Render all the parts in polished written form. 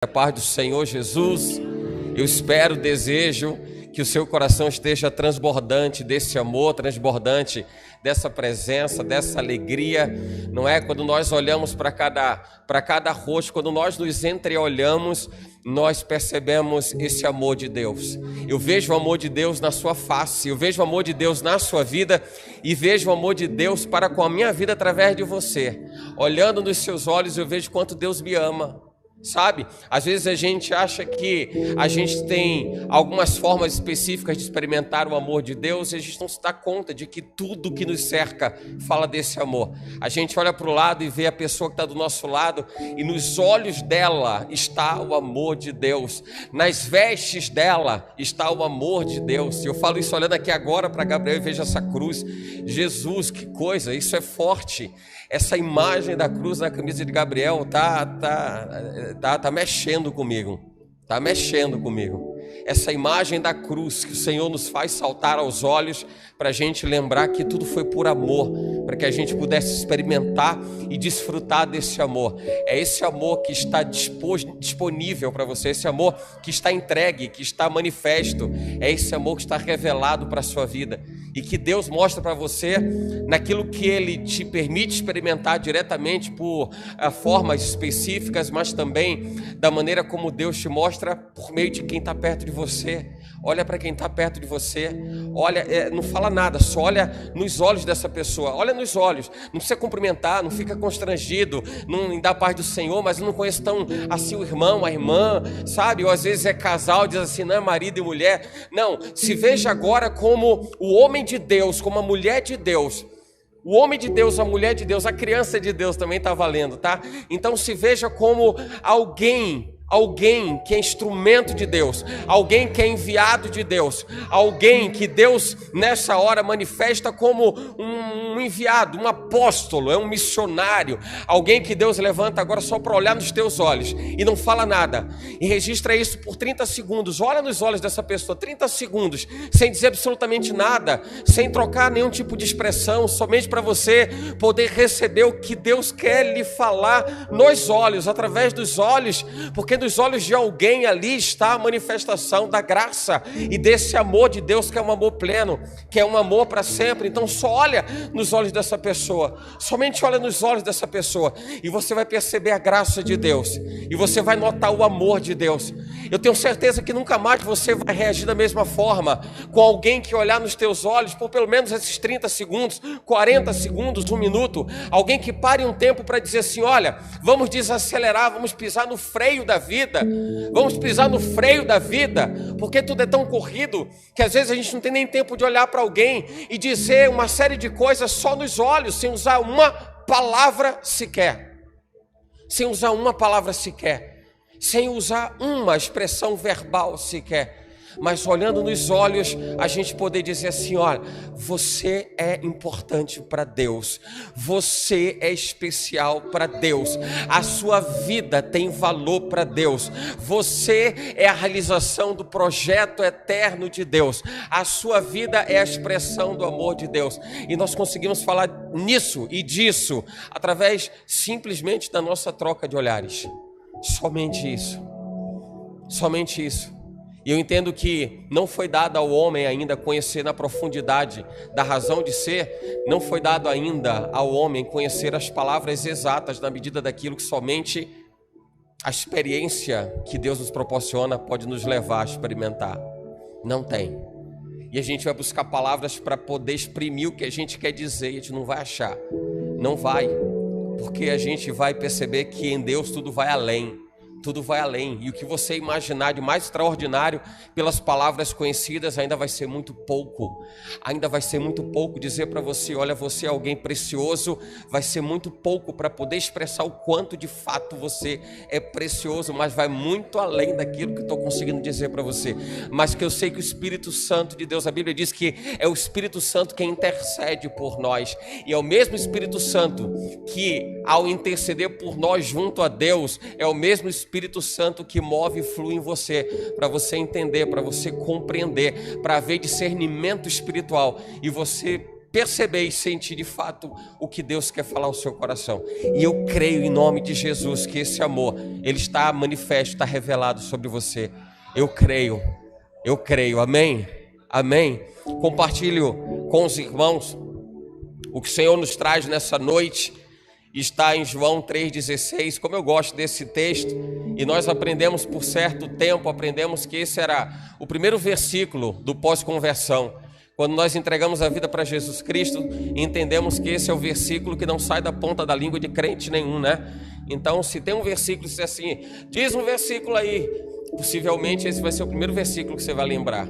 A paz do Senhor Jesus, eu espero, desejo que o seu coração esteja transbordante desse amor, transbordante dessa presença, dessa alegria, não é? Quando nós olhamos para cada rosto, quando nós nos entreolhamos, nós percebemos esse amor de Deus. Eu vejo o amor de Deus na sua face, eu vejo o amor de Deus na sua vida e vejo o amor de Deus para com a minha vida através de você. Olhando nos seus olhos, eu vejo quanto Deus me ama. Sabe, às vezes a gente acha que a gente tem algumas formas específicas de experimentar o amor de Deus e a gente não se dá conta de que tudo que nos cerca fala desse amor. A gente olha para o lado e vê a pessoa que está do nosso lado e nos olhos dela está o amor de Deus, nas vestes dela está o amor de Deus. Eu falo isso olhando aqui agora para Gabriel e vejo essa cruz. Jesus, que coisa, isso é forte. Essa imagem da cruz na camisa de Gabriel tá mexendo comigo. Tá mexendo comigo. Essa imagem da cruz que o Senhor nos faz saltar aos olhos para a gente lembrar que tudo foi por amor, para que a gente pudesse experimentar e desfrutar desse amor. É esse amor que está disponível para você, esse amor que está entregue, que está manifesto, é esse amor que está revelado para a sua vida e que Deus mostra para você naquilo que Ele te permite experimentar diretamente por formas específicas, mas também da maneira como Deus te mostra por meio de quem está perto de você. Olha para quem está perto de você, olha, não fala nada, só olha nos olhos dessa pessoa, olha nos olhos, não precisa cumprimentar, não fica constrangido, não dá paz do Senhor, mas eu não conheço tão assim o irmão, a irmã, sabe, ou às vezes é casal, diz assim, não é marido e mulher, não, se veja agora como o homem de Deus, como a mulher de Deus. O homem de Deus, a mulher de Deus, a criança de Deus também está valendo, tá? Então se veja como alguém que é instrumento de Deus, alguém que é enviado de Deus, alguém que Deus nessa hora manifesta como um enviado, um apóstolo, é um missionário, alguém que Deus levanta agora só para olhar nos teus olhos e não fala nada, e registra isso por 30 segundos, olha nos olhos dessa pessoa, 30 segundos, sem dizer absolutamente nada, sem trocar nenhum tipo de expressão, somente para você poder receber o que Deus quer lhe falar nos olhos, através dos olhos, porque nos olhos de alguém ali está a manifestação da graça e desse amor de Deus, que é um amor pleno, que é um amor para sempre. Então só olha nos olhos dessa pessoa, somente olha nos olhos dessa pessoa e você vai perceber a graça de Deus e você vai notar o amor de Deus. Eu tenho certeza que nunca mais você vai reagir da mesma forma com alguém que olhar nos teus olhos por pelo menos esses 30 segundos, 40 segundos, 1 minuto, alguém que pare um tempo para dizer assim, olha, vamos desacelerar, vamos pisar no freio da vida, vamos pisar no freio da vida, porque tudo é tão corrido que às vezes a gente não tem nem tempo de olhar para alguém e dizer uma série de coisas só nos olhos, sem usar uma palavra sequer, sem usar uma palavra sequer, sem usar uma expressão verbal sequer, mas olhando nos olhos, a gente poder dizer assim, olha, você é importante para Deus, você é especial para Deus, a sua vida tem valor para Deus, você é a realização do projeto eterno de Deus, a sua vida é a expressão do amor de Deus, e nós conseguimos falar nisso e disso, através simplesmente da nossa troca de olhares, somente isso, somente isso. E eu entendo que não foi dado ao homem ainda conhecer na profundidade da razão de ser, não foi dado ainda ao homem conhecer as palavras exatas na medida daquilo que somente a experiência que Deus nos proporciona pode nos levar a experimentar. Não tem. E a gente vai buscar palavras para poder exprimir o que a gente quer dizer e a gente não vai achar. Não vai, porque a gente vai perceber que em Deus tudo vai além. Tudo vai além, e o que você imaginar de mais extraordinário pelas palavras conhecidas ainda vai ser muito pouco, dizer para você, olha, você é alguém precioso, vai ser muito pouco para poder expressar o quanto de fato você é precioso, mas vai muito além daquilo que estou conseguindo dizer para você, mas que eu sei que o Espírito Santo de Deus, a Bíblia diz que é o Espírito Santo quem intercede por nós, e é o mesmo Espírito Santo que ao interceder por nós junto a Deus, é o mesmo Espírito Santo que move e flui em você, para você entender, para você compreender, para haver discernimento espiritual e você perceber e sentir de fato o que Deus quer falar ao seu coração. E eu creio em nome de Jesus que esse amor, ele está manifesto, está revelado sobre você. Eu creio, amém? Amém? Compartilho com os irmãos o que o Senhor nos traz nessa noite. Está em João 3,16, como eu gosto desse texto, e nós aprendemos por certo tempo, aprendemos que esse era o primeiro versículo do pós-conversão. Quando nós entregamos a vida para Jesus Cristo, entendemos que esse é o versículo que não sai da ponta da língua de crente nenhum, né? Então, se tem um versículo, se é assim, diz um versículo aí, possivelmente esse vai ser o primeiro versículo que você vai lembrar.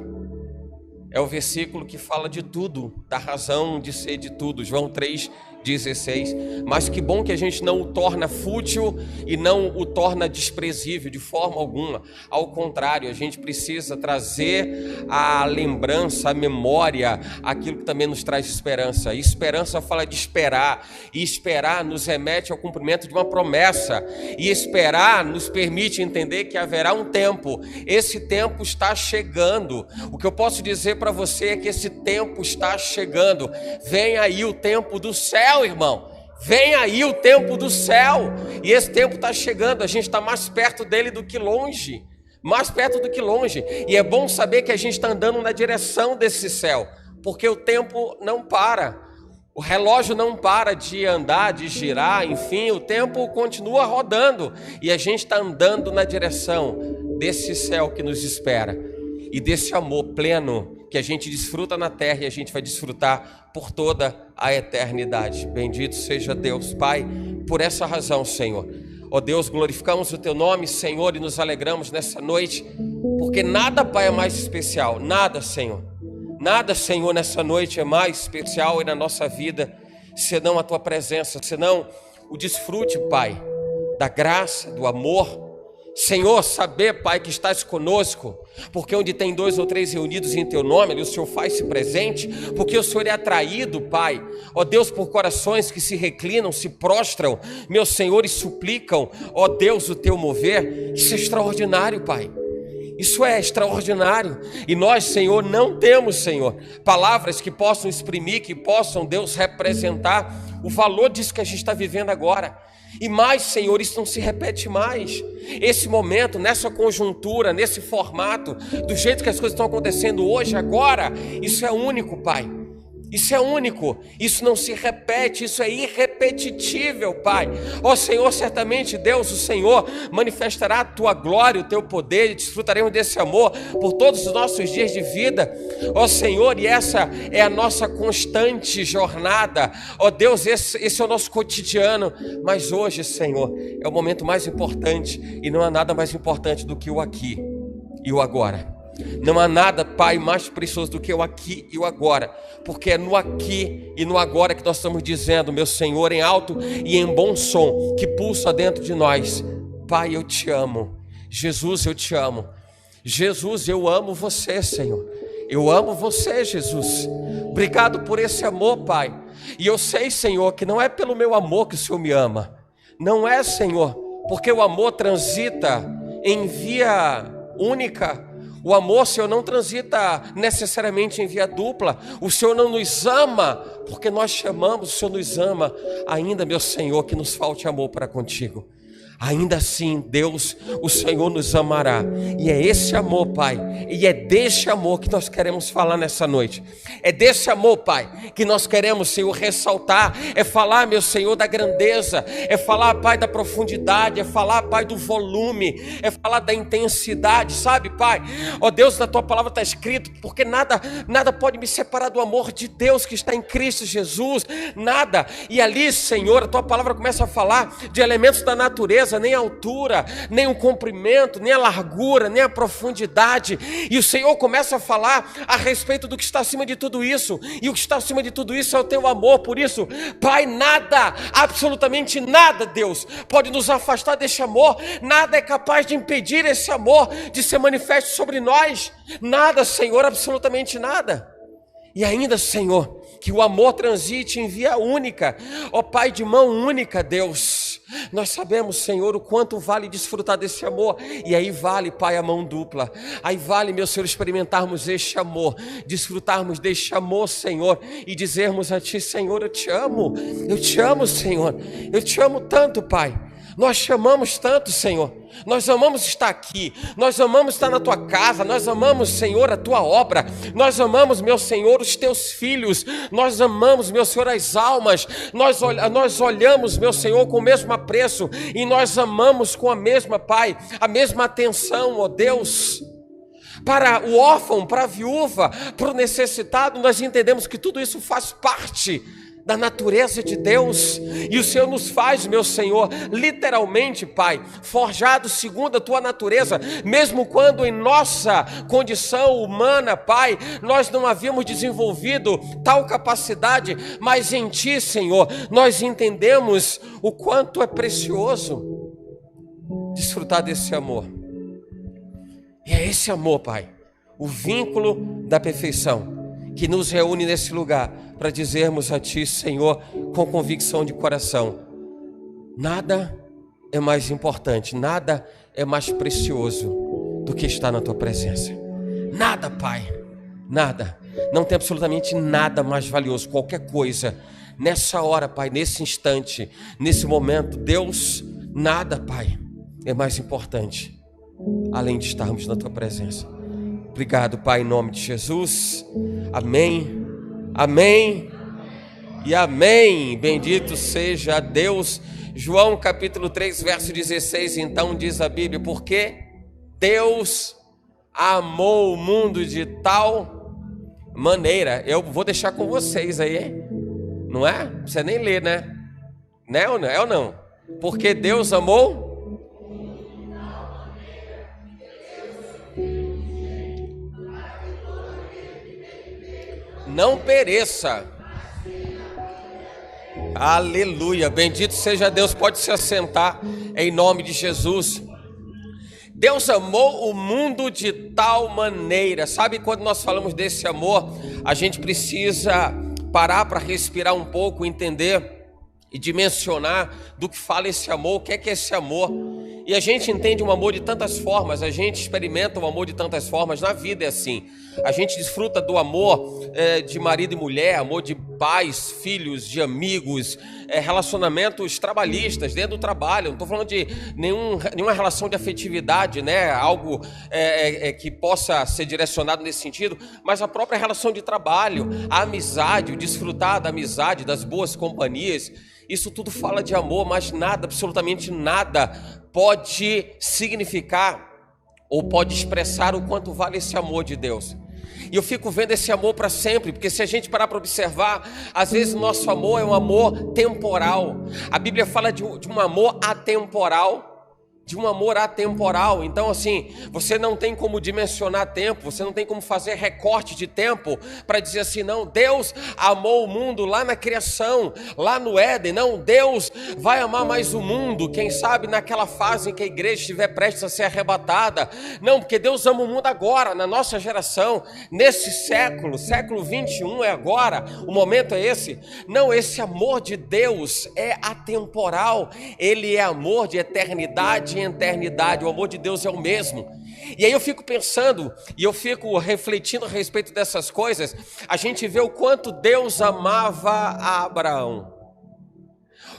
É o versículo que fala de tudo, da razão de ser de tudo, João 3,16. Mas que bom que a gente não o torna fútil e não o torna desprezível de forma alguma. Ao contrário, a gente precisa trazer a lembrança, a memória, aquilo que também nos traz esperança. E esperança fala de esperar, e esperar nos remete ao cumprimento de uma promessa, e esperar nos permite entender que haverá um tempo. Esse tempo está chegando. O que eu posso dizer para você é que esse tempo está chegando. Vem aí o tempo do céu, irmão. Vem aí o tempo do céu. E esse tempo está chegando. A gente está mais perto dele do que longe. Mais perto do que longe. E é bom saber que a gente está andando na direção desse céu, porque o tempo não para. O relógio não para de andar, de girar, enfim, o tempo continua rodando. E a gente está andando na direção desse céu que nos espera. E desse amor pleno que a gente desfruta na terra e a gente vai desfrutar por toda a eternidade. Bendito seja Deus, Pai, por essa razão, Senhor. Ó Deus, glorificamos o Teu nome, Senhor, e nos alegramos nessa noite, porque nada, Pai, é mais especial, nada, Senhor. Nada, Senhor, nessa noite é mais especial e na nossa vida, senão a Tua presença, senão o desfrute, Pai, da graça, do amor. Senhor, saber, Pai, que estás conosco, porque onde tem 2 ou 3 reunidos em Teu nome, ali o Senhor faz-se presente, porque o Senhor é atraído, Pai, ó Deus, por corações que se reclinam, se prostram, meus senhores suplicam, ó Deus, o Teu mover. Isso é extraordinário, Pai. Isso é extraordinário. E nós, Senhor, não temos, Senhor, palavras que possam exprimir, que possam, Deus, representar o valor disso que a gente está vivendo agora. E mais, Senhor, isso não se repete mais. Esse momento, nessa conjuntura, nesse formato, do jeito que as coisas estão acontecendo hoje, agora, isso é único, Pai. Isso é único, isso não se repete, isso é irrepetível, Pai. Ó Senhor, certamente, Deus, o Senhor manifestará a Tua glória, o Teu poder, e desfrutaremos desse amor por todos os nossos dias de vida. Ó Senhor, e essa é a nossa constante jornada. Ó Deus, esse é o nosso cotidiano. Mas hoje, Senhor, é o momento mais importante, e não há nada mais importante do que o aqui e o agora. Não há nada, Pai, mais precioso do que o aqui e o agora, porque é no aqui e no agora que nós estamos dizendo, meu Senhor, em alto e em bom som, que pulsa dentro de nós: Pai, eu te amo. Jesus, eu te amo. Jesus, eu amo você, Senhor. Eu amo você, Jesus. Obrigado por esse amor, Pai. E eu sei, Senhor, que não é pelo meu amor que o Senhor me ama. Não é, Senhor, porque o amor transita em via única. O amor, Senhor, não transita necessariamente em via dupla. O Senhor não nos ama porque nós chamamos, o Senhor nos ama. Ainda, meu Senhor, que nos falte amor para contigo. Ainda assim, Deus, o Senhor nos amará. E é esse amor, Pai, e é desse amor que nós queremos falar nessa noite. É desse amor, Pai, que nós queremos, Senhor, ressaltar. É falar, meu Senhor, da grandeza. É falar, Pai, da profundidade. É falar, Pai, do volume. É falar da intensidade, sabe, Pai? Ó Deus, na Tua palavra está escrito, porque nada pode me separar do amor de Deus que está em Cristo Jesus. Nada. E ali, Senhor, a Tua palavra começa a falar de elementos da natureza, nem a altura, nem o comprimento, nem a largura, nem a profundidade. E o Senhor começa a falar a respeito do que está acima de tudo isso. E o que está acima de tudo isso é o Teu amor. Por isso, Pai, nada, absolutamente nada, Deus, pode nos afastar desse amor. Nada é capaz de impedir esse amor de ser manifesto sobre nós. Nada, Senhor, absolutamente nada. E ainda, Senhor, que o amor transite em via única. Ó Pai, de mão única, Deus. Nós sabemos, Senhor, o quanto vale desfrutar desse amor. E aí vale, Pai, a mão dupla. Aí vale, meu Senhor, experimentarmos este amor, desfrutarmos deste amor, Senhor, e dizermos a Ti, Senhor, eu te amo, Senhor, eu te amo tanto, Pai. Nós te amamos tanto, Senhor. Nós amamos estar aqui, nós amamos estar na Tua casa, nós amamos, Senhor, a Tua obra, nós amamos, meu Senhor, os Teus filhos, nós amamos, meu Senhor, as almas, nós olhamos, meu Senhor, com o mesmo apreço e nós amamos com a mesma, Pai, a mesma atenção, ó Deus. Para o órfão, para a viúva, para o necessitado, nós entendemos que tudo isso faz parte da natureza de Deus, e o Senhor nos faz, meu Senhor, literalmente, Pai, forjados segundo a Tua natureza, mesmo quando em nossa condição humana, Pai, nós não havíamos desenvolvido tal capacidade, mas em Ti, Senhor, nós entendemos o quanto é precioso desfrutar desse amor. E é esse amor, Pai, o vínculo da perfeição, que nos reúne nesse lugar, para dizermos a Ti, Senhor, com convicção de coração: nada é mais importante, nada é mais precioso do que estar na Tua presença. Nada, Pai, nada. Não tem absolutamente nada mais valioso, qualquer coisa. Nessa hora, Pai, nesse instante, nesse momento, Deus, nada, Pai, é mais importante, além de estarmos na Tua presença. Obrigado, Pai, em nome de Jesus. Amém. Amém e amém. Bendito seja Deus. João capítulo 3, verso 16, então diz a Bíblia: porque Deus amou o mundo de tal maneira. Eu vou deixar com vocês aí, não é? Não precisa nem ler, né? Né ou não? É ou não? Porque Deus amou. Não pereça. Aleluia, bendito seja Deus. Pode se assentar em nome de Jesus. Deus amou o mundo de tal maneira. Sabe, quando nós falamos desse amor, a gente precisa parar para respirar um pouco, entender e dimensionar do que fala esse amor, o que é esse amor. E a gente entende um amor de tantas formas, a gente experimenta o amor de tantas formas, na vida é assim. A gente desfruta do amor de marido e mulher, amor de pais, filhos, de amigos, relacionamentos trabalhistas, dentro do trabalho. Não estou falando de nenhuma relação de afetividade, né? Algo que possa ser direcionado nesse sentido, mas a própria relação de trabalho, a amizade, o desfrutar da amizade, das boas companhias. Isso tudo fala de amor, mas nada, absolutamente nada, pode significar ou pode expressar o quanto vale esse amor de Deus. E eu fico vendo esse amor para sempre, porque se a gente parar para observar, às vezes o nosso amor é um amor temporal. A Bíblia fala de um amor atemporal. De um amor atemporal. Então assim, você não tem como dimensionar tempo, você não tem como fazer recorte de tempo para dizer assim, não, Deus amou o mundo lá na criação, lá no Éden. Não, Deus vai amar mais o mundo, quem sabe naquela fase em que a igreja estiver prestes a ser arrebatada. Não, porque Deus ama o mundo agora, na nossa geração, nesse século 21 é agora, o momento é esse. Não, esse amor de Deus é atemporal, ele é amor de eternidade em eternidade. O amor de Deus é o mesmo. E aí eu fico pensando e eu fico refletindo a respeito dessas coisas. A gente vê o quanto Deus amava a Abraão,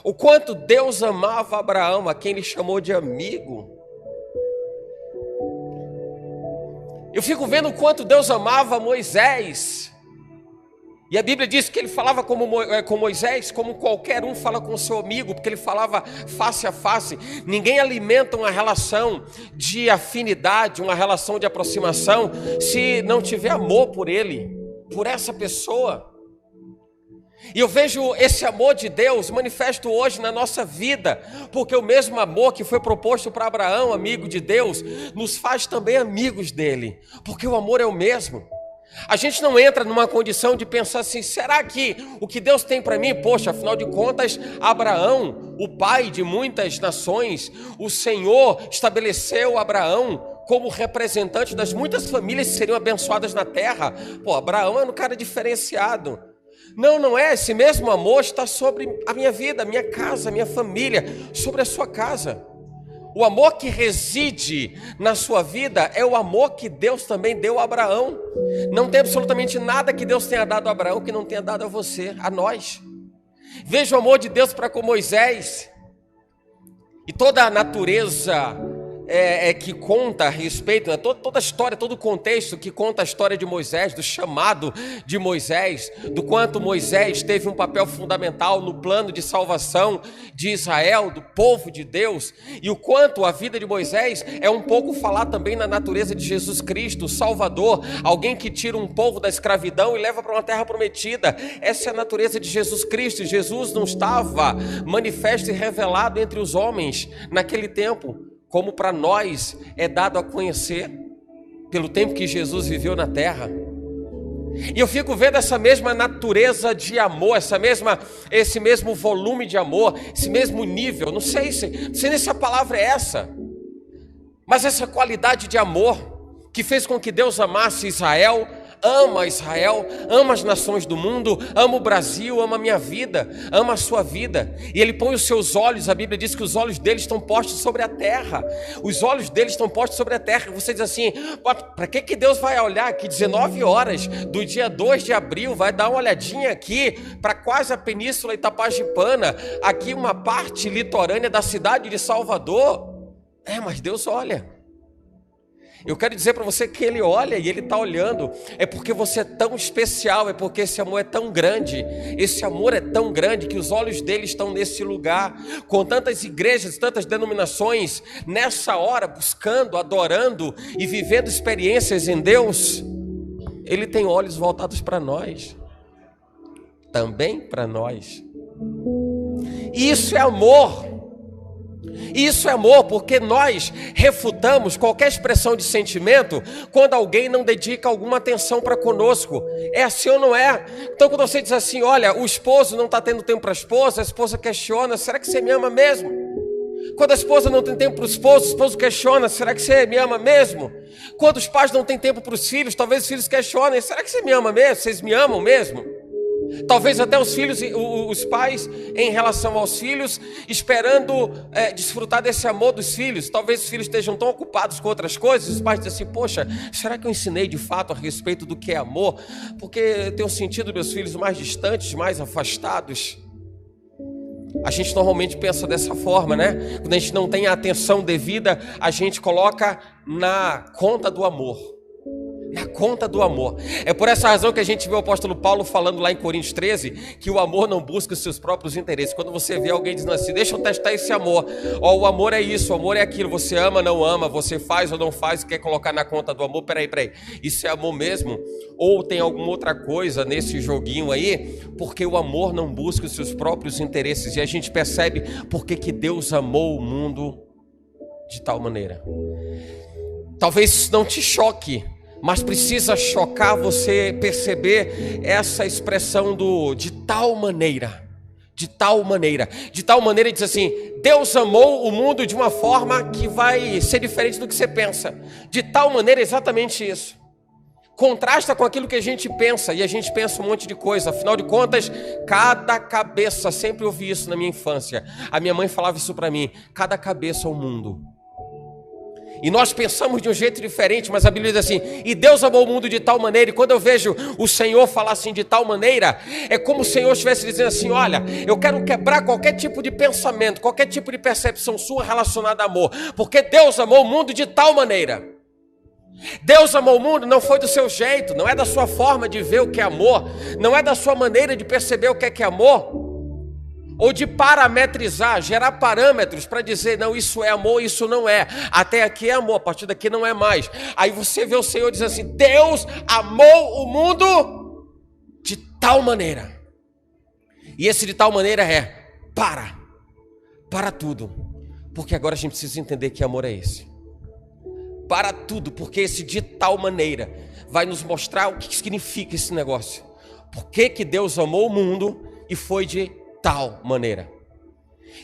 o quanto Deus amava Abraão, a quem ele chamou de amigo. Eu fico vendo o quanto Deus amava Moisés. E a Bíblia diz que ele falava com Moisés como qualquer um fala com seu amigo, porque ele falava face a face. Ninguém alimenta uma relação de afinidade, uma relação de aproximação, se não tiver amor por ele, por essa pessoa. E eu vejo esse amor de Deus manifesto hoje na nossa vida, porque o mesmo amor que foi proposto para Abraão, amigo de Deus, nos faz também amigos dele, porque o amor é o mesmo. A gente não entra numa condição de pensar assim, será que o que Deus tem para mim? Poxa, afinal de contas, Abraão, o pai de muitas nações, o Senhor estabeleceu Abraão como representante das muitas famílias que seriam abençoadas na terra. Pô, Abraão era um cara diferenciado. Não, não é. Esse mesmo amor está sobre a minha vida, a minha casa, a minha família, sobre a sua casa. O amor que reside na sua vida é o amor que Deus também deu a Abraão. Não tem absolutamente nada que Deus tenha dado a Abraão que não tenha dado a você, a nós. Veja o amor de Deus para com Moisés. E toda a natureza que conta a respeito, né? toda a história, todo o contexto que conta a história de Moisés, do chamado de Moisés, do quanto Moisés teve um papel fundamental no plano de salvação de Israel, do povo de Deus, e o quanto a vida de Moisés é um pouco falar também na natureza de Jesus Cristo, o Salvador, alguém que tira um povo da escravidão e leva para uma terra prometida. Essa é a natureza de Jesus Cristo. Jesus não estava manifesto e revelado entre os homens naquele tempo, como para nós é dado a conhecer pelo tempo que Jesus viveu na terra. E eu fico vendo essa mesma natureza de amor, esse mesmo volume de amor, esse mesmo nível, não sei nem se a palavra é essa, mas essa qualidade de amor que fez com que Deus amasse Israel, ama as nações do mundo, ama o Brasil, ama a minha vida, ama a sua vida. E Ele põe os seus olhos, a Bíblia diz que os olhos dele estão postos sobre a terra. Os olhos dele estão postos sobre a terra. Você diz assim, para que Deus vai olhar aqui 19 horas do dia 2 de abril, vai dar uma olhadinha aqui para quase a Península Itapajipana, aqui uma parte litorânea da cidade de Salvador? Mas Deus olha. Eu quero dizer para você que Ele olha e Ele está olhando, é porque você é tão especial, é porque esse amor é tão grande, esse amor é tão grande que os olhos dele estão nesse lugar, com tantas igrejas, tantas denominações, nessa hora, buscando, adorando e vivendo experiências em Deus. Ele tem olhos voltados para nós, também para nós. E isso é amor. Isso é amor, porque nós refutamos qualquer expressão de sentimento quando alguém não dedica alguma atenção para conosco. É assim ou não é? Então quando você diz assim, olha, o esposo não está tendo tempo para a esposa questiona, será que você me ama mesmo? Quando a esposa não tem tempo para o esposo questiona, será que você me ama mesmo? Quando os pais não têm tempo para os filhos, talvez os filhos questionem, será que você me ama mesmo? Vocês me amam mesmo? Talvez até os pais em relação aos filhos, esperando desfrutar desse amor dos filhos. Talvez os filhos estejam tão ocupados com outras coisas, os pais dizem assim, poxa, será que eu ensinei de fato a respeito do que é amor? Porque eu tenho sentido meus filhos mais distantes, mais afastados. A gente normalmente pensa dessa forma, né? Quando a gente não tem a atenção devida, a gente coloca na conta do amor. Na conta do amor. É por essa razão que a gente vê o apóstolo Paulo falando lá em Coríntios 13, que o amor não busca os seus próprios interesses. Quando você vê alguém dizendo assim, deixa eu testar esse amor. O amor é isso, o amor é aquilo. Você ama, não ama, você faz ou não faz, quer colocar na conta do amor. Peraí. Isso é amor mesmo? Ou tem alguma outra coisa nesse joguinho aí? Porque o amor não busca os seus próprios interesses. E a gente percebe porque que Deus amou o mundo de tal maneira. Talvez isso não te choque, mas precisa chocar você perceber essa expressão de tal maneira, diz assim, Deus amou o mundo de uma forma que vai ser diferente do que você pensa, de tal maneira, exatamente isso, contrasta com aquilo que a gente pensa, e a gente pensa um monte de coisa, afinal de contas, cada cabeça, sempre ouvi isso na minha infância, a minha mãe falava isso para mim, cada cabeça é um mundo. E nós pensamos de um jeito diferente, mas a Bíblia diz assim, e Deus amou o mundo de tal maneira, e quando eu vejo o Senhor falar assim de tal maneira, é como o Senhor estivesse dizendo assim, olha, eu quero quebrar qualquer tipo de pensamento, qualquer tipo de percepção sua relacionada a amor, porque Deus amou o mundo de tal maneira. Deus amou o mundo, não foi do seu jeito, não é da sua forma de ver o que é amor, não é da sua maneira de perceber o que é amor, ou de parametrizar, gerar parâmetros para dizer, não, isso é amor, isso não é, até aqui é amor, a partir daqui não é mais. Aí você vê o Senhor dizer assim, Deus amou o mundo de tal maneira, e esse de tal maneira é, para tudo, porque agora a gente precisa entender que amor é esse, para tudo, porque esse de tal maneira vai nos mostrar o que significa esse negócio, por que Deus amou o mundo e foi de tal maneira.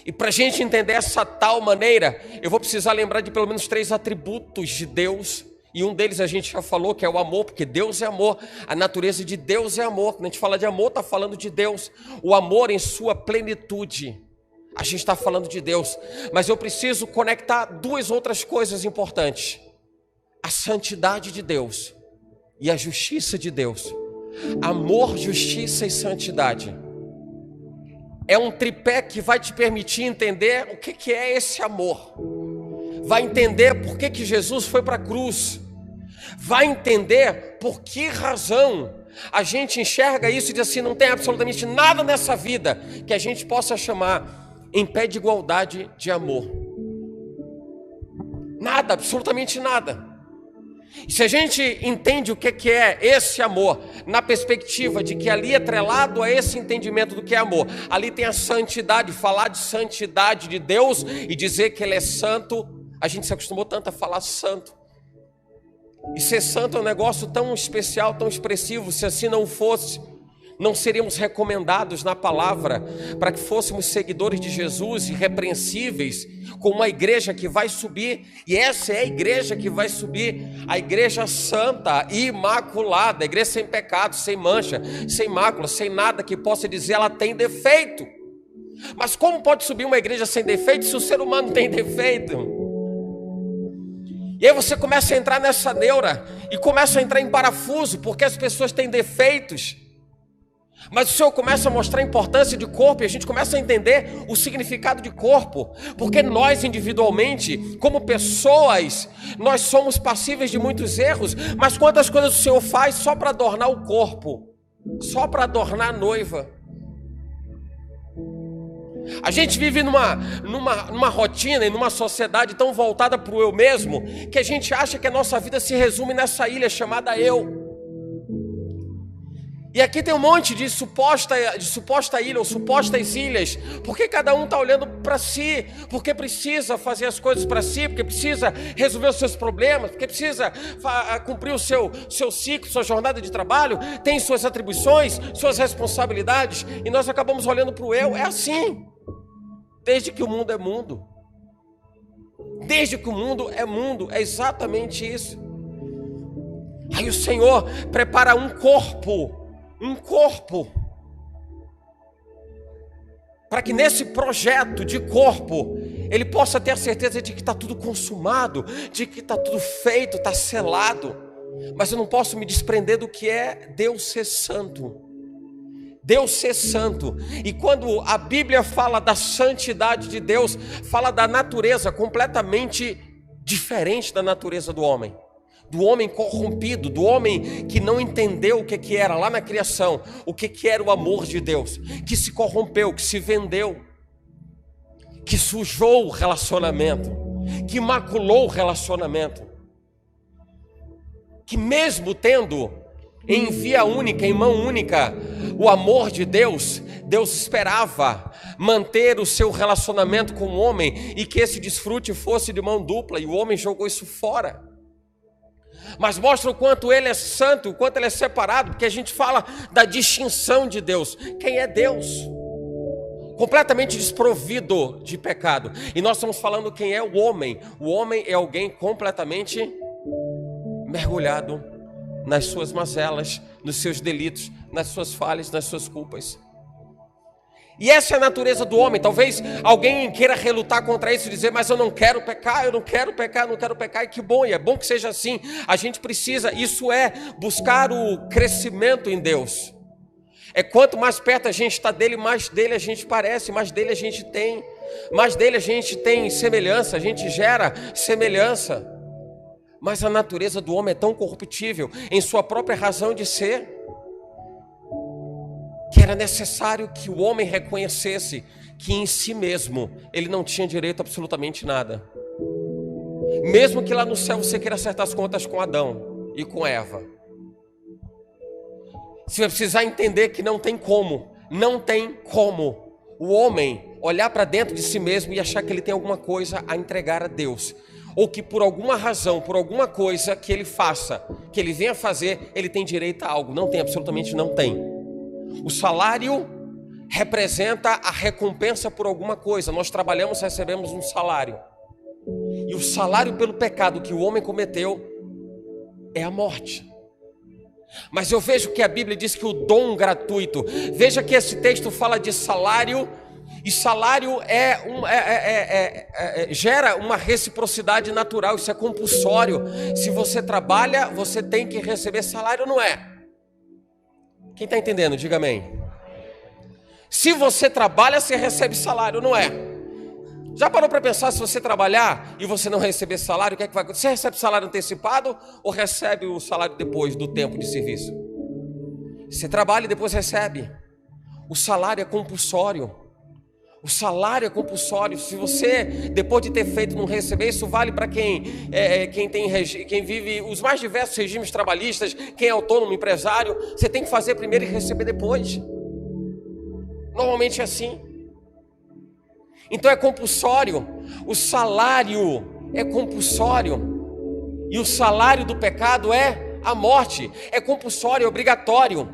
E para a gente entender essa tal maneira, eu vou precisar lembrar de pelo menos 3 atributos de Deus E um deles a gente já falou, que é o amor, porque Deus é amor, a natureza de Deus é amor. Quando a gente fala de amor, está falando de Deus, o amor em sua plenitude. A gente está falando de Deus, mas eu preciso conectar duas outras coisas importantes: a santidade de Deus e a justiça de Deus. Amor, justiça e santidade é um tripé que vai te permitir entender o que é esse amor. Vai entender por que Jesus foi para a cruz. Vai entender por que razão a gente enxerga isso e diz assim: não tem absolutamente nada nessa vida que a gente possa chamar em pé de igualdade de amor. Nada, absolutamente nada. E se a gente entende o que é esse amor, na perspectiva de que ali atrelado a esse entendimento do que é amor, ali tem a santidade, falar de santidade de Deus e dizer que Ele é santo. A gente se acostumou tanto a falar santo. E ser santo é um negócio tão especial, tão expressivo. Se assim não fosse, não seríamos recomendados na palavra para que fôssemos seguidores de Jesus, irrepreensíveis, com uma igreja que vai subir. E essa é a igreja que vai subir, a igreja santa, imaculada, a igreja sem pecado, sem mancha, sem mácula, sem nada que possa dizer ela tem defeito. Mas como pode subir uma igreja sem defeito se o ser humano tem defeito? E aí você começa a entrar nessa neura e começa a entrar em parafuso, porque as pessoas têm defeitos. Mas o Senhor começa a mostrar a importância de corpo, e a gente começa a entender o significado de corpo, porque nós individualmente, como pessoas, nós somos passíveis de muitos erros. Mas quantas coisas o Senhor faz só para adornar o corpo, só para adornar a noiva. A gente vive numa rotina e numa sociedade tão voltada para o eu mesmo, que a gente acha que a nossa vida se resume nessa ilha chamada eu. E aqui tem um monte de suposta ilha ou supostas ilhas, porque cada um está olhando para si, porque precisa fazer as coisas para si, porque precisa resolver os seus problemas, porque precisa cumprir o seu ciclo, sua jornada de trabalho, tem suas atribuições, suas responsabilidades, e nós acabamos olhando para o eu. É assim, desde que o mundo é mundo. Desde que o mundo, é exatamente isso. Aí o Senhor prepara um corpo, para que nesse projeto de corpo, ele possa ter a certeza de que está tudo consumado, de que está tudo feito, está selado. Mas eu não posso me desprender do que é Deus ser santo. Deus ser santo. E quando a Bíblia fala da santidade de Deus, fala da natureza completamente diferente da natureza do homem. Do homem corrompido, do homem que não entendeu o que era lá na criação, o que era o amor de Deus, que se corrompeu, que se vendeu, que sujou o relacionamento, que maculou o relacionamento, que mesmo tendo em via única, em mão única, o amor de Deus, Deus esperava manter o seu relacionamento com o homem e que esse desfrute fosse de mão dupla, e o homem jogou isso fora. Mas mostra o quanto ele é santo, o quanto ele é separado, porque a gente fala da distinção de Deus. Quem é Deus? Completamente desprovido de pecado. E nós estamos falando quem é o homem. O homem é alguém completamente mergulhado nas suas mazelas, nos seus delitos, nas suas falhas, nas suas culpas. E essa é a natureza do homem. Talvez alguém queira relutar contra isso e dizer: mas eu não quero pecar, eu não quero pecar, eu não quero pecar. E que bom, e é bom que seja assim. A gente precisa, isso é buscar o crescimento em Deus. É quanto mais perto a gente está dele, mais dele a gente parece, mais dele a gente tem. Mais dele a gente tem semelhança, a gente gera semelhança. Mas a natureza do homem é tão corruptível em sua própria razão de ser, que era necessário que o homem reconhecesse que em si mesmo ele não tinha direito a absolutamente nada. Mesmo que lá no céu você queira acertar as contas com Adão e com Eva, você vai precisar entender que não tem como o homem olhar para dentro de si mesmo e achar que ele tem alguma coisa a entregar a Deus, ou que por alguma razão, por alguma coisa que ele faça, que ele venha fazer, ele tem direito a algo. Não tem, absolutamente não tem. O salário representa a recompensa por alguma coisa. Nós trabalhamos, recebemos um salário. E o salário pelo pecado que o homem cometeu é a morte. Mas eu vejo que a Bíblia diz que o dom gratuito, veja que esse texto fala de salário, e salário gera uma reciprocidade natural, isso é compulsório. Se você trabalha, você tem que receber salário, não é? Quem está entendendo, diga amém. Se você trabalha, você recebe salário, não é? Já parou para pensar, se você trabalhar e você não receber salário, o que é que vai acontecer? Você recebe salário antecipado ou recebe o salário depois do tempo de serviço? Você trabalha e depois recebe. O salário é compulsório. O salário é compulsório. Se você, depois de ter feito, não receber, isso vale para quem vive os mais diversos regimes trabalhistas, quem é autônomo, empresário. Você tem que fazer primeiro e receber depois. Normalmente é assim. Então é compulsório. O salário é compulsório. E o salário do pecado é a morte. É compulsório, é obrigatório.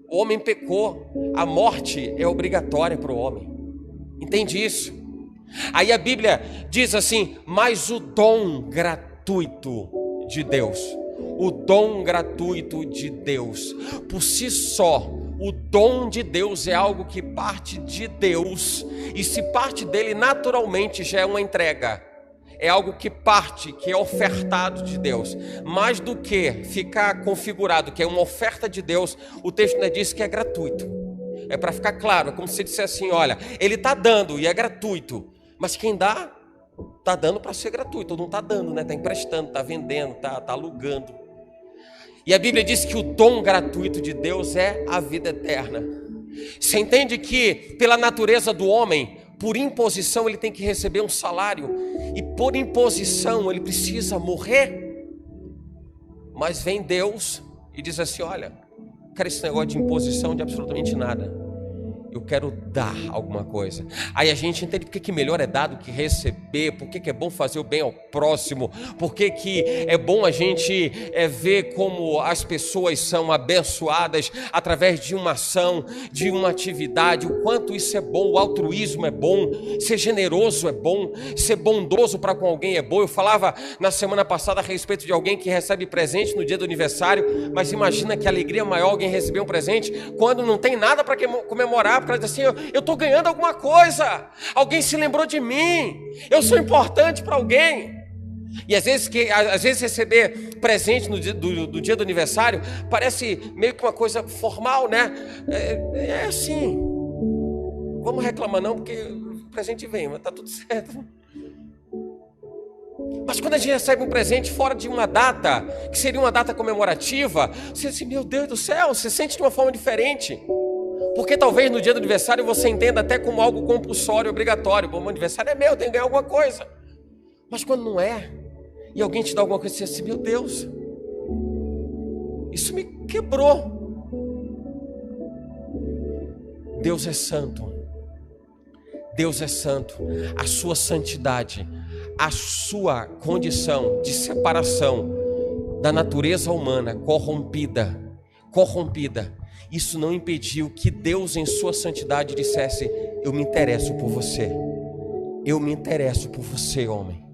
O homem pecou. A morte é obrigatória para o homem. Entende isso? Aí a Bíblia diz assim: mas o dom gratuito de Deus, o dom gratuito de Deus, por si só, o dom de Deus é algo que parte de Deus, e se parte dele naturalmente já é uma entrega, é algo que parte, que é ofertado de Deus, mais do que ficar configurado que é uma oferta de Deus. O texto ainda diz que é gratuito. É para ficar claro, é como se dissesse assim: olha, ele está dando e é gratuito, mas quem dá, está dando para ser gratuito, ou não está dando, né? Está emprestando, está vendendo, está alugando. E a Bíblia diz que o dom gratuito de Deus é a vida eterna. Você entende que pela natureza do homem, por imposição ele tem que receber um salário, e por imposição ele precisa morrer. Mas vem Deus e diz assim: olha, não quero esse negócio de imposição de absolutamente nada. Eu quero dar alguma coisa. Aí a gente entende porque que melhor é dar do que receber, porque que é bom fazer o bem ao próximo, porque que é bom a gente ver como as pessoas são abençoadas através de uma ação, de uma atividade, o quanto isso é bom. O altruísmo é bom, ser generoso é bom, ser bondoso para com alguém é bom. Eu falava na semana passada a respeito de alguém que recebe presente no dia do aniversário, mas imagina que alegria maior alguém receber um presente quando não tem nada para comemorar, porque ela diz assim: eu estou ganhando alguma coisa, alguém se lembrou de mim, eu sou importante para alguém. E às vezes receber presente no dia do dia do aniversário parece meio que uma coisa formal, né? É assim, vamos reclamar não, porque o presente vem, mas está tudo certo. Mas quando a gente recebe um presente fora de uma data, que seria uma data comemorativa, você diz assim: meu Deus do céu, você sente de uma forma diferente. Porque talvez no dia do aniversário você entenda até como algo compulsório, obrigatório. Bom, meu aniversário é meu, eu tenho que ganhar alguma coisa. Mas quando não é, e alguém te dá alguma coisa, você diz assim: meu Deus, isso me quebrou. Deus é santo. Deus é santo. A sua santidade, a sua condição de separação da natureza humana corrompida, isso não impediu que Deus em sua santidade dissesse: eu me interesso por você, eu me interesso por você, homem.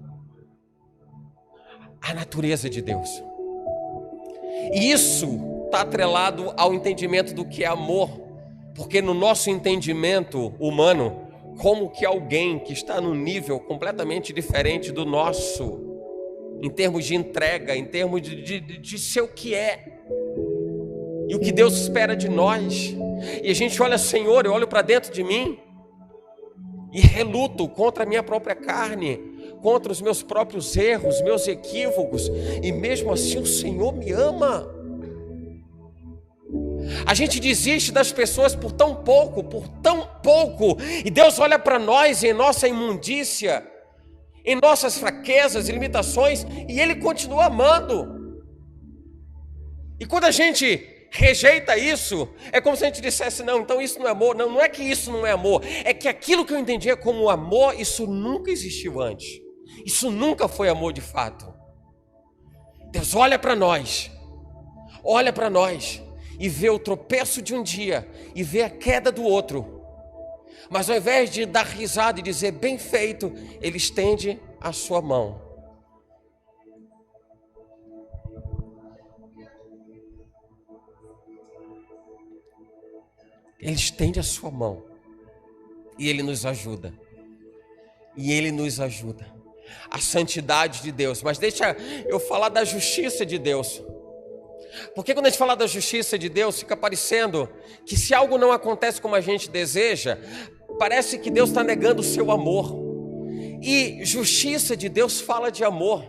A natureza de Deus. E isso está atrelado ao entendimento do que é amor, porque no nosso entendimento humano, como que alguém que está num nível completamente diferente do nosso, em termos de entrega, em termos de ser o que é, e o que Deus espera de nós, e a gente olha: Senhor, eu olho para dentro de mim e reluto contra a minha própria carne, contra os meus próprios erros, meus equívocos, e mesmo assim o Senhor me ama. A gente desiste das pessoas por tão pouco, e Deus olha para nós em nossa imundícia, em nossas fraquezas e limitações, e Ele continua amando. E quando a gente rejeita isso, é como se a gente dissesse: não, então isso não é amor. Não, não é que isso não é amor, é que aquilo que eu entendia como amor, isso nunca existiu antes, isso nunca foi amor de fato. Deus olha para nós e vê o tropeço de um dia e vê a queda do outro, mas ao invés de dar risada e dizer bem feito, Ele estende a sua mão Ele estende a sua mão e Ele nos ajuda. E Ele nos ajuda. A santidade de Deus. Mas deixa eu falar da justiça de Deus. Porque quando a gente fala da justiça de Deus, fica parecendo que se algo não acontece como a gente deseja, parece que Deus está negando o seu amor. E justiça de Deus fala de amor.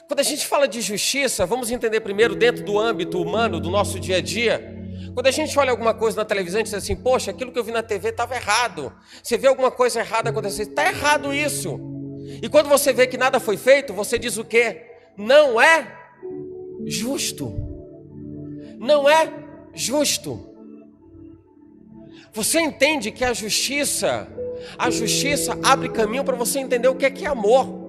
Quando a gente fala de justiça, vamos entender primeiro dentro do âmbito humano, do nosso dia a dia. Quando a gente olha alguma coisa na televisão e diz assim, poxa, aquilo que eu vi na TV estava errado. Você vê alguma coisa errada acontecer, está errado isso. E quando você vê que nada foi feito, você diz o quê? Não é justo. Não é justo. Você entende que a justiça abre caminho para você entender o que é amor.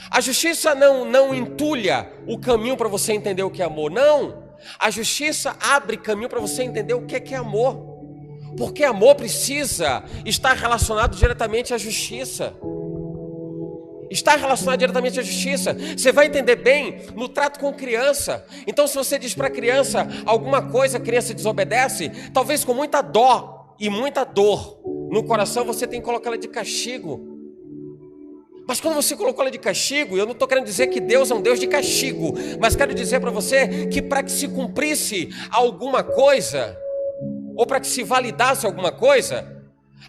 A justiça não entulha o caminho para você entender o que é amor, não. A justiça abre caminho para você entender o que é amor. Porque amor precisa estar relacionado diretamente à justiça. Está relacionado diretamente à justiça. Você vai entender bem no trato com criança. Então se você diz para a criança alguma coisa, a criança desobedece, talvez com muita dó e muita dor no coração você tem que colocar ela de castigo. Mas quando você colocou ela de castigo, eu não estou querendo dizer que Deus é um Deus de castigo, mas quero dizer para você que para que se cumprisse alguma coisa, ou para que se validasse alguma coisa,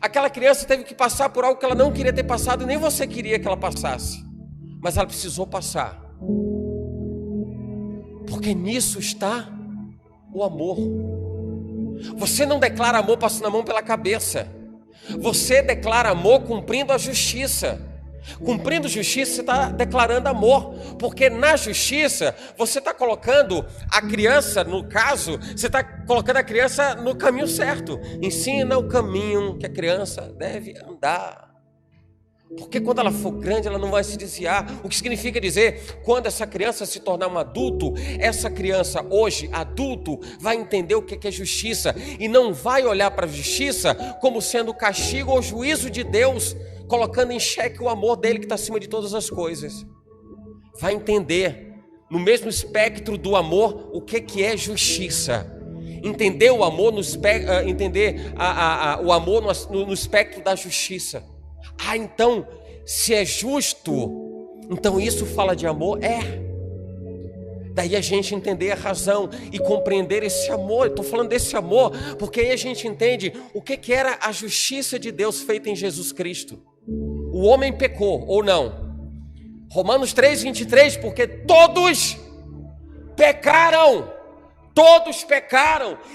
aquela criança teve que passar por algo que ela não queria ter passado, e nem você queria que ela passasse, mas ela precisou passar, porque nisso está o amor. Você não declara amor passando a mão pela cabeça, você declara amor cumprindo a justiça. Cumprindo justiça, você está declarando amor, porque na justiça você está colocando a criança, no caso, você está colocando a criança no caminho certo. Ensina o caminho que a criança deve andar, porque quando ela for grande ela não vai se desviar. O que significa dizer, quando essa criança se tornar um adulto, essa criança hoje, adulto, vai entender o que é justiça, e não vai olhar para a justiça como sendo castigo ou juízo de Deus, colocando em xeque o amor dele que está acima de todas as coisas. Vai entender, no mesmo espectro do amor, o que é justiça. Entender o amor, entender o amor no espectro da justiça. Então, se é justo, então isso fala de amor? Daí a gente entender a razão e compreender esse amor. Estou falando desse amor porque aí a gente entende o que era a justiça de Deus feita em Jesus Cristo. O homem pecou ou não? Romanos 3:23, porque todos pecaram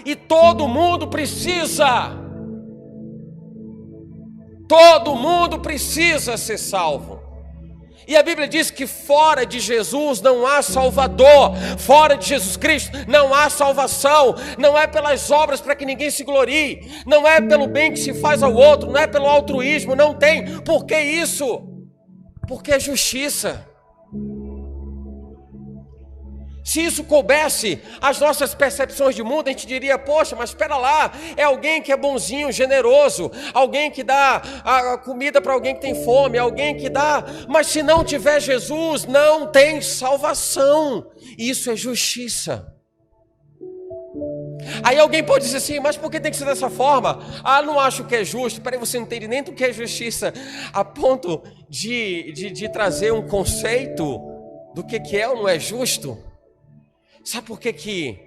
e todo mundo precisa ser salvo. E a Bíblia diz que fora de Jesus não há Salvador, fora de Jesus Cristo não há salvação, não é pelas obras para que ninguém se glorie, não é pelo bem que se faz ao outro, não é pelo altruísmo, não tem. Por que isso? Porque é justiça. Se isso coubesse as nossas percepções de mundo, a gente diria, poxa, mas espera lá, é alguém que é bonzinho, generoso, alguém que dá a comida para alguém que tem fome, alguém que dá, mas se não tiver Jesus, não tem salvação. Isso é justiça. Aí alguém pode dizer assim, mas por que tem que ser dessa forma? Não acho que é justo. Peraí, você não entende nem do que é justiça, a ponto de trazer um conceito do que é ou não é justo. Sabe por que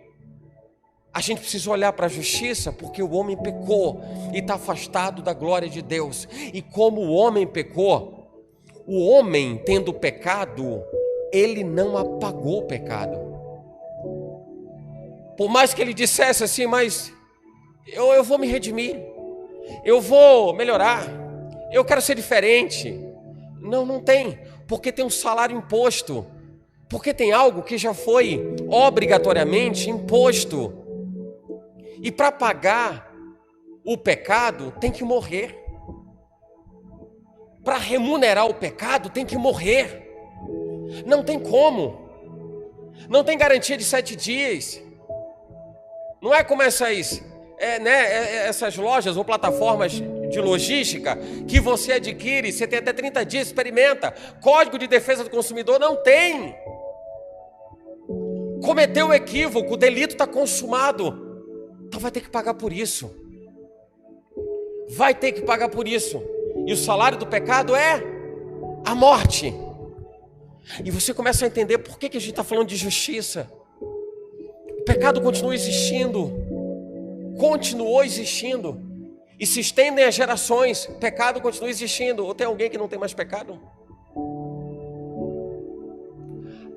a gente precisa olhar para a justiça? Porque o homem pecou e está afastado da glória de Deus. E como o homem pecou, o homem tendo pecado, ele não apagou o pecado. Por mais que ele dissesse assim, mas eu vou me redimir, eu vou melhorar, eu quero ser diferente. Não tem, porque tem um salário imposto. Porque tem algo que já foi obrigatoriamente imposto. E para pagar o pecado tem que morrer. Para remunerar o pecado tem que morrer. Não tem como. Não tem garantia de 7 dias. Não é como essas lojas ou plataformas de logística que você adquire, você tem até 30 dias, experimenta. Código de defesa do consumidor não tem. Cometeu o equívoco, o delito está consumado. Então vai ter que pagar por isso. Vai ter que pagar por isso. E o salário do pecado é a morte. E você começa a entender por que a gente está falando de justiça. O pecado continua existindo. Continuou existindo. E se estendem as gerações. O pecado continua existindo. Ou tem alguém que não tem mais pecado?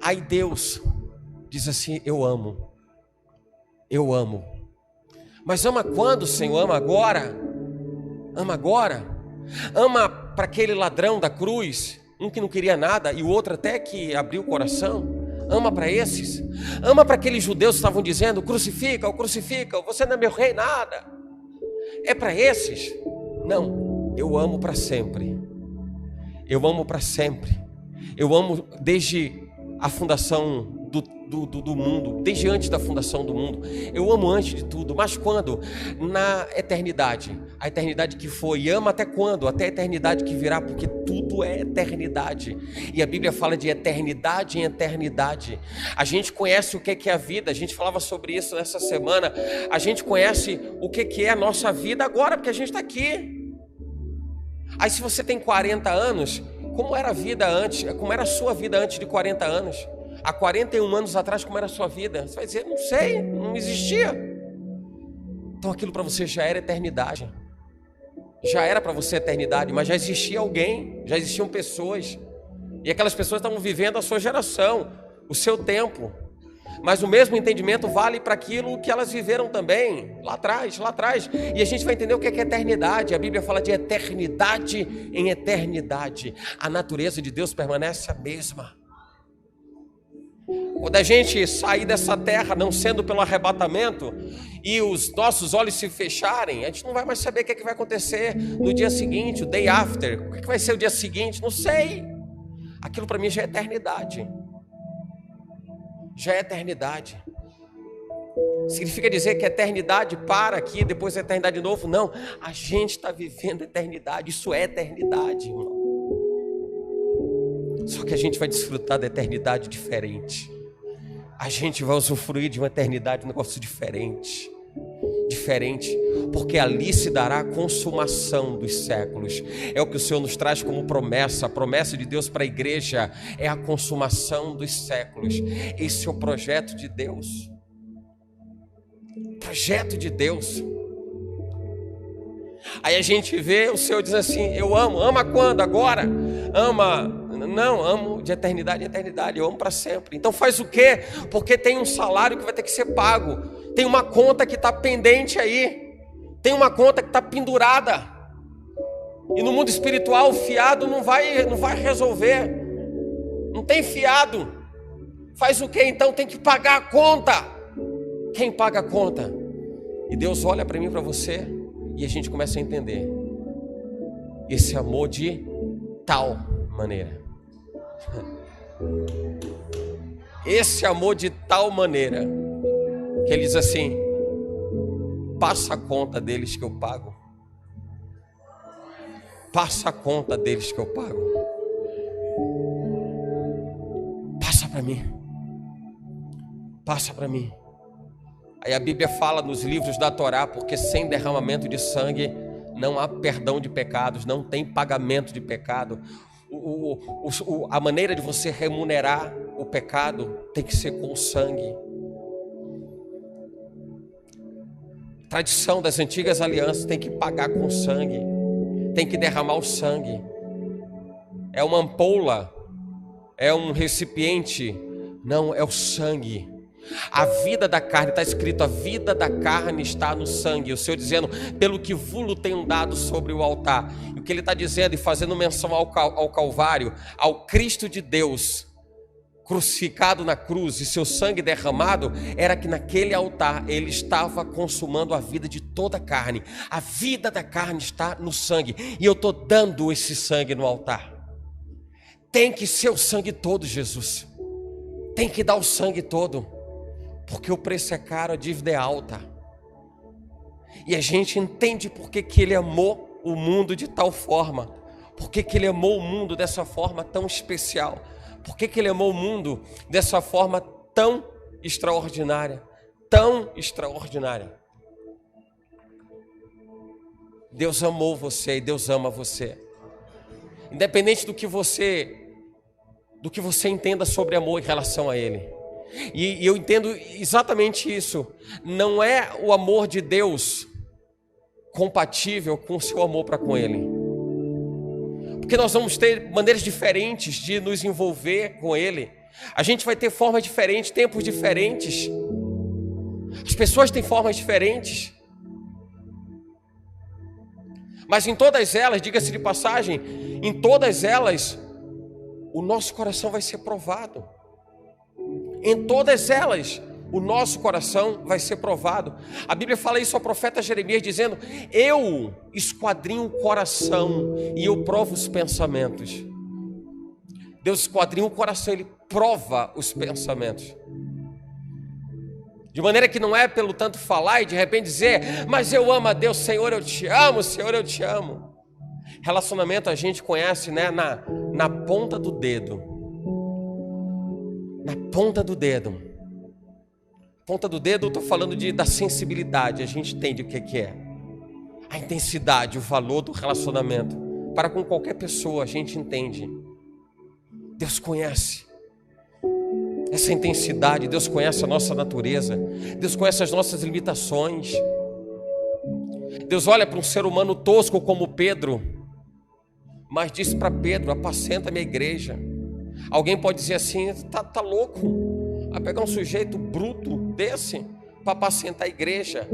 Aí Deus diz assim: eu amo. Eu amo. Mas ama quando, Senhor? Ama agora? Ama agora? Ama para aquele ladrão da cruz, um que não queria nada e o outro até que abriu o coração? Ama para esses? Ama para aqueles judeus que estavam dizendo: crucifica, você não é meu rei, nada. É para esses? Não, eu amo para sempre. Eu amo para sempre. Eu amo desde a fundação do mundo, desde antes da fundação do mundo. Eu amo antes de tudo, mas quando? Na eternidade. A eternidade que foi. E ama até quando? Até a eternidade que virá, porque tudo é eternidade. E a Bíblia fala de eternidade em eternidade. A gente conhece o que é a vida. A gente falava sobre isso nessa semana. A gente conhece o que é a nossa vida agora, porque a gente está aqui. Aí se você tem 40 anos, como era a vida antes? Como era a sua vida antes de 40 anos? Há 41 anos atrás, como era a sua vida? Você vai dizer: não sei, não existia. Então aquilo para você já era eternidade. Já era para você eternidade, mas já existia alguém, já existiam pessoas. E aquelas pessoas estavam vivendo a sua geração, o seu tempo. Mas o mesmo entendimento vale para aquilo que elas viveram também, lá atrás. E a gente vai entender o que é eternidade. A Bíblia fala de eternidade em eternidade. A natureza de Deus permanece a mesma. Quando a gente sair dessa terra, não sendo pelo arrebatamento, e os nossos olhos se fecharem, a gente não vai mais saber o que vai acontecer no dia seguinte, o day after. O que vai ser o dia seguinte? Não sei. Aquilo para mim já é eternidade. Já é eternidade. Significa dizer que a eternidade para aqui, depois a eternidade de novo? Não, a gente está vivendo a eternidade. Isso é eternidade, irmão. Só que a gente vai desfrutar da eternidade diferente. A gente vai usufruir de uma eternidade, um negócio diferente. Porque ali se dará a consumação dos séculos. É o que o Senhor nos traz como promessa. A promessa de Deus para a igreja é a consumação dos séculos. Esse é o projeto de Deus. Projeto de Deus. Aí a gente vê o Senhor diz assim: eu amo. Ama quando? Agora? Ama. Não, amo de eternidade em eternidade. Eu amo para sempre. Então faz o quê? Porque tem um salário que vai ter que ser pago. Tem uma conta que está pendente aí. Tem uma conta que está pendurada. E no mundo espiritual o fiado não vai resolver. Não tem fiado. Faz o quê? Então tem que pagar a conta. Quem paga a conta? E Deus olha para mim e para você, e a gente começa a entender esse amor de tal maneira. Esse amor de tal maneira que Ele diz assim: passa a conta deles que eu pago. Passa a conta deles que eu pago. Passa para mim. Passa para mim. Aí a Bíblia fala nos livros da Torá, porque sem derramamento de sangue não há perdão de pecados, não tem pagamento de pecado. A maneira de você remunerar o pecado tem que ser com o sangue. Tradição das antigas alianças tem que pagar com sangue, tem que derramar o sangue. É uma ampola, é um recipiente, não, é o sangue. A vida da carne, está escrito, a vida da carne está no sangue. O Senhor dizendo, pelo que vulo tenho dado sobre o altar. E o que Ele está dizendo e fazendo menção ao Calvário, ao Cristo de Deus, crucificado na cruz e seu sangue derramado, era que naquele altar Ele estava consumando a vida de toda a carne. A vida da carne está no sangue. E eu estou dando esse sangue no altar. Tem que ser o sangue todo, Jesus. Tem que dar o sangue todo. Porque o preço é caro, a dívida é alta. E a gente entende por que Ele amou o mundo de tal forma. Por que Ele amou o mundo dessa forma tão especial. Por que Ele amou o mundo dessa forma tão extraordinária. Tão extraordinária. Deus amou você e Deus ama você. Independente do que você entenda sobre amor em relação a Ele. E eu entendo exatamente isso. Não é o amor de Deus compatível com o seu amor para com Ele. Porque nós vamos ter maneiras diferentes de nos envolver com Ele. A gente vai ter formas diferentes, tempos diferentes. As pessoas têm formas diferentes. Mas em todas elas, diga-se de passagem, em todas elas, o nosso coração vai ser provado. Em todas elas, o nosso coração vai ser provado. A Bíblia fala isso ao profeta Jeremias, dizendo: eu esquadrinho o coração e eu provo os pensamentos. Deus esquadrinha o coração, Ele prova os pensamentos. De maneira que não é pelo tanto falar e de repente dizer: mas eu amo a Deus, Senhor, eu te amo, Senhor, eu te amo. Relacionamento a gente conhece, né, na ponta do dedo. Na ponta do dedo. Ponta do dedo, eu estou falando da sensibilidade. A gente entende o que é. A intensidade, o valor do relacionamento. Para com qualquer pessoa, a gente entende. Deus conhece essa intensidade, Deus conhece a nossa natureza, Deus conhece as nossas limitações. Deus olha para um ser humano tosco como Pedro, mas disse para Pedro: apacenta a minha igreja. Alguém pode dizer assim: tá louco a pegar um sujeito bruto desse para apacentar a igreja.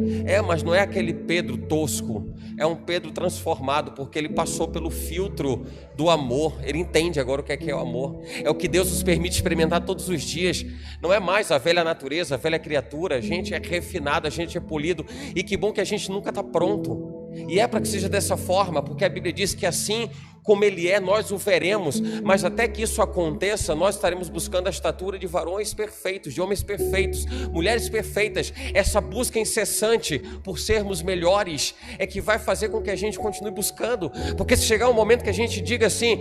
Mas não é aquele Pedro tosco, é um Pedro transformado, porque ele passou pelo filtro do amor. Ele entende agora o que é o amor. É o que Deus nos permite experimentar todos os dias. Não é mais a velha natureza, a velha criatura. A gente é refinado, a gente é polido, e que bom que a gente nunca está pronto. E é para que seja dessa forma, porque a Bíblia diz que assim como Ele é, nós o veremos, mas até que isso aconteça, nós estaremos buscando a estatura de varões perfeitos, de homens perfeitos, mulheres perfeitas. Essa busca incessante por sermos melhores é que vai fazer com que a gente continue buscando, porque se chegar um momento que a gente diga assim: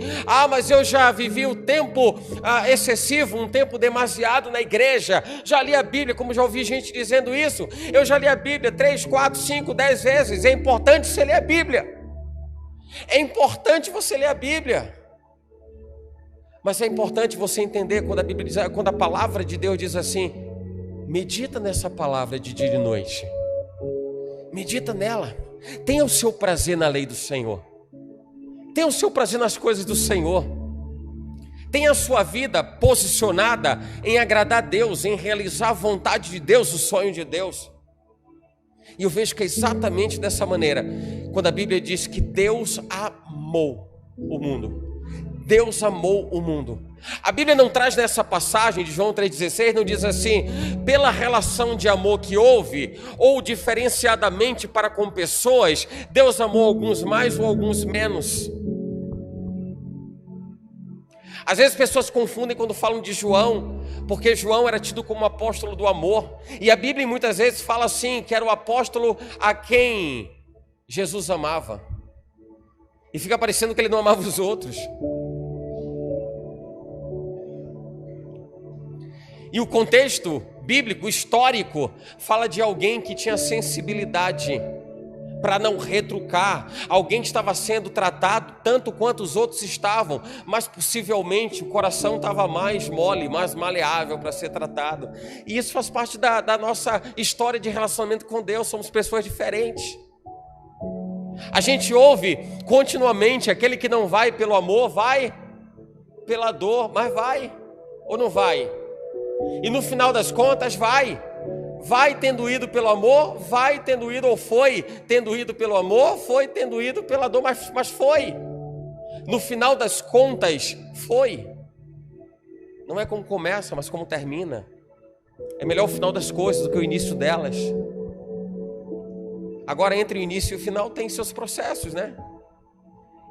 mas eu já vivi o tempo excessivo, um tempo demasiado na igreja, já li a Bíblia, como já ouvi gente dizendo isso, eu já li a Bíblia 3, 4, 5, 10 vezes. É importante você ler a Bíblia. É importante você ler a Bíblia, mas é importante você entender quando a Bíblia diz, quando a palavra de Deus diz assim: medita nessa palavra de dia e de noite, medita nela, tenha o seu prazer na lei do Senhor, tenha o seu prazer nas coisas do Senhor, tenha a sua vida posicionada em agradar a Deus, em realizar a vontade de Deus, o sonho de Deus. E eu vejo que é exatamente dessa maneira, quando a Bíblia diz que Deus amou o mundo. Deus amou o mundo. A Bíblia não traz nessa passagem de João 3,16, não diz assim: pela relação de amor que houve, ou diferenciadamente para com pessoas, Deus amou alguns mais ou alguns menos. Às vezes as pessoas confundem quando falam de João, porque João era tido como apóstolo do amor. E a Bíblia muitas vezes fala assim, que era o apóstolo a quem Jesus amava. E fica parecendo que ele não amava os outros. E o contexto bíblico, histórico, fala de alguém que tinha sensibilidade para não retrucar, alguém que estava sendo tratado tanto quanto os outros estavam, mas possivelmente o coração estava mais mole, mais maleável para ser tratado. E isso faz parte da nossa história de relacionamento com Deus. Somos pessoas diferentes. A gente ouve continuamente: aquele que não vai pelo amor, vai pela dor. Mas vai ou não vai? E no final das contas vai tendo ido pelo amor, vai tendo ido, ou foi tendo ido pelo amor, foi tendo ido pela dor, mas foi. No final das contas, foi. Não é como começa, mas como termina. É melhor o final das coisas do que o início delas. Agora, entre o início e o final tem seus processos, né?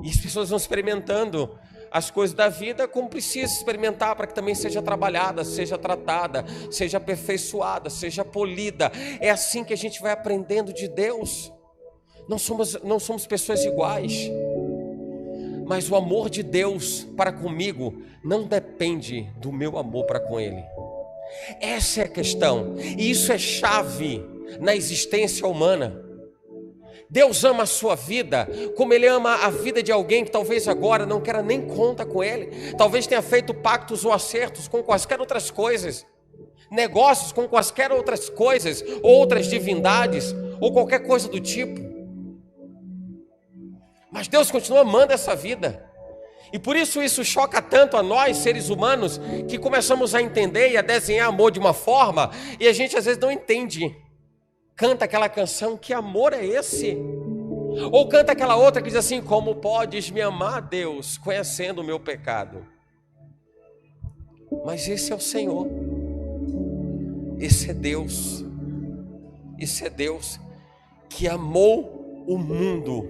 E as pessoas vão experimentando as coisas da vida como precisa experimentar, para que também seja trabalhada, seja tratada, seja aperfeiçoada, seja polida. É assim que a gente vai aprendendo de Deus. Não somos pessoas iguais, mas o amor de Deus para comigo não depende do meu amor para com Ele. Essa é a questão, e isso é chave na existência humana. Deus ama a sua vida, como Ele ama a vida de alguém que talvez agora não queira nem conta com Ele, talvez tenha feito pactos ou acertos com quaisquer outras coisas, negócios com quaisquer outras coisas, outras divindades, ou qualquer coisa do tipo. Mas Deus continua amando essa vida. E por isso choca tanto a nós, seres humanos, que começamos a entender e a desenhar amor de uma forma, e a gente às vezes não entende. Canta aquela canção, que amor é esse? Ou canta aquela outra que diz assim, como podes me amar, Deus, conhecendo o meu pecado? Mas esse é o Senhor. Esse é Deus. Esse é Deus que amou o mundo.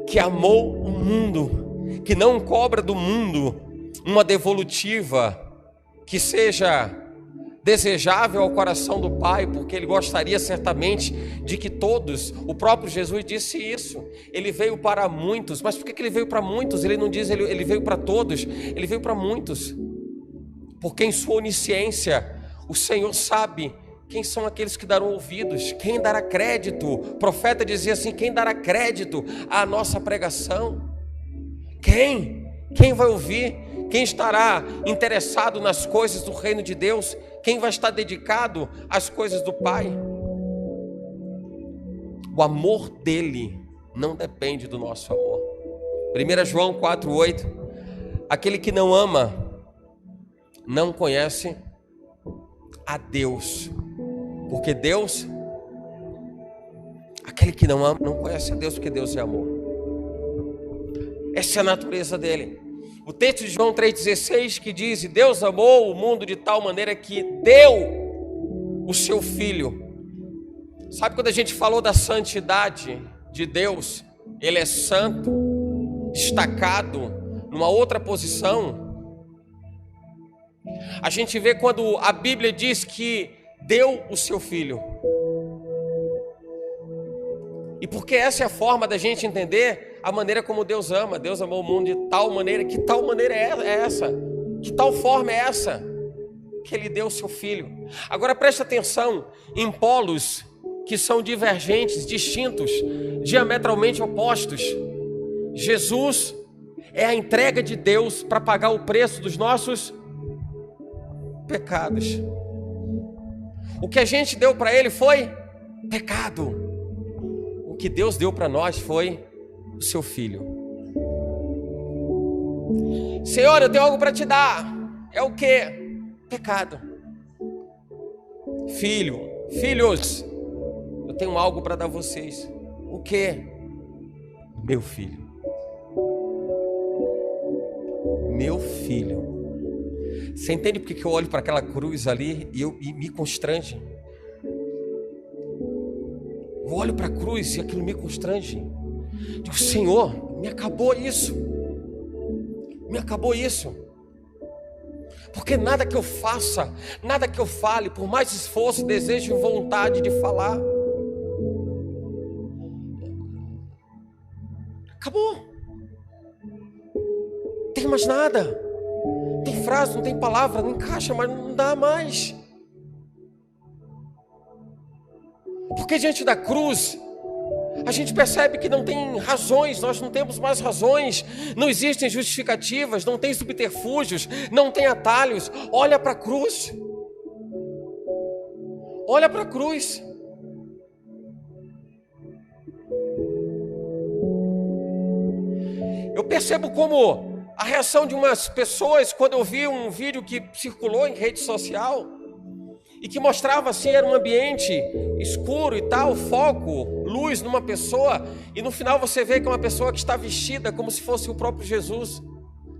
Que amou o mundo. Que não cobra do mundo uma devolutiva que seja desejável ao coração do Pai, porque Ele gostaria certamente de que todos, o próprio Jesus disse isso, Ele veio para muitos. Mas por que Ele veio para muitos? Ele não diz Ele veio para todos, Ele veio para muitos, porque em sua onisciência o Senhor sabe quem são aqueles que darão ouvidos, quem dará crédito. O profeta dizia assim, quem dará crédito à nossa pregação? Quem vai ouvir? Quem estará interessado nas coisas do reino de Deus? Quem vai estar dedicado às coisas do Pai? O amor dele não depende do nosso amor. 1 João 4,8: aquele que não ama não conhece a Deus, porque Deus, aquele que não ama não conhece a Deus, porque Deus é amor. Essa é a natureza dele. O texto de João 3,16 que diz: Deus amou o mundo de tal maneira que deu o seu Filho. Sabe quando a gente falou da santidade de Deus? Ele é santo, destacado, numa outra posição. A gente vê quando a Bíblia diz que deu o seu Filho. E porque essa é a forma da gente entender a maneira como Deus ama. Deus amou o mundo de tal maneira. Que tal maneira é essa? Que tal forma é essa? Que Ele deu o seu Filho. Agora preste atenção em polos que são divergentes, distintos, diametralmente opostos. Jesus é a entrega de Deus para pagar o preço dos nossos pecados. O que a gente deu para Ele foi pecado. O que Deus deu para nós foi o seu Filho. Senhor, eu tenho algo para te dar. É o quê? Pecado. Filhos, eu tenho algo para dar a vocês. O quê? Meu filho. Meu filho. Você entende porque que eu olho para aquela cruz ali e me constrange? Eu olho para a cruz e aquilo me constrange. Digo, Senhor, me acabou isso. Me acabou isso. Porque nada que eu faça, nada que eu fale, por mais esforço, desejo e vontade de falar, acabou. Não tem mais nada. Não tem frase, não tem palavra, não encaixa, mas não dá mais. Porque diante da cruz a gente percebe que não tem razões, nós não temos mais razões, não existem justificativas, não tem subterfúgios, não tem atalhos. Olha para a cruz. Olha para a cruz. Eu percebo como a reação de umas pessoas quando eu vi um vídeo que circulou em rede social e que mostrava assim, era um ambiente escuro e tal, foco, luz numa pessoa, e no final você vê que é uma pessoa que está vestida como se fosse o próprio Jesus,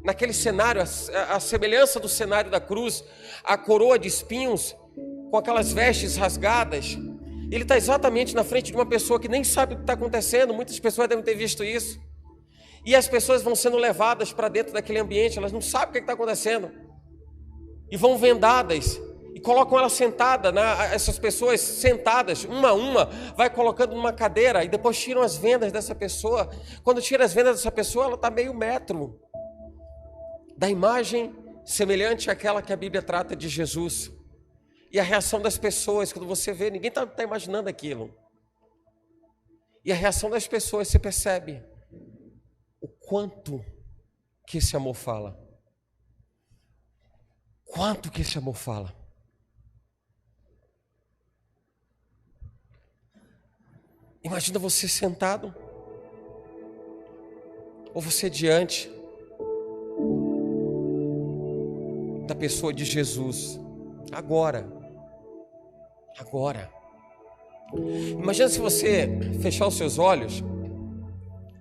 naquele cenário, a semelhança do cenário da cruz, a coroa de espinhos, com aquelas vestes rasgadas. Ele está exatamente na frente de uma pessoa que nem sabe o que está acontecendo. Muitas pessoas devem ter visto isso, e as pessoas vão sendo levadas para dentro daquele ambiente, elas não sabem o que está acontecendo, e vão vendadas, e colocam ela sentada, essas pessoas sentadas, uma a uma, vai colocando numa cadeira, e depois tiram as vendas dessa pessoa. Quando tira as vendas dessa pessoa, ela está meio metro da imagem semelhante àquela que a Bíblia trata de Jesus. E a reação das pessoas, quando você vê, ninguém está imaginando aquilo. E a reação das pessoas, você percebe o quanto que esse amor fala. Quanto que esse amor fala. Imagina você sentado, ou você diante da pessoa de Jesus, agora. Imagina se você fechar os seus olhos,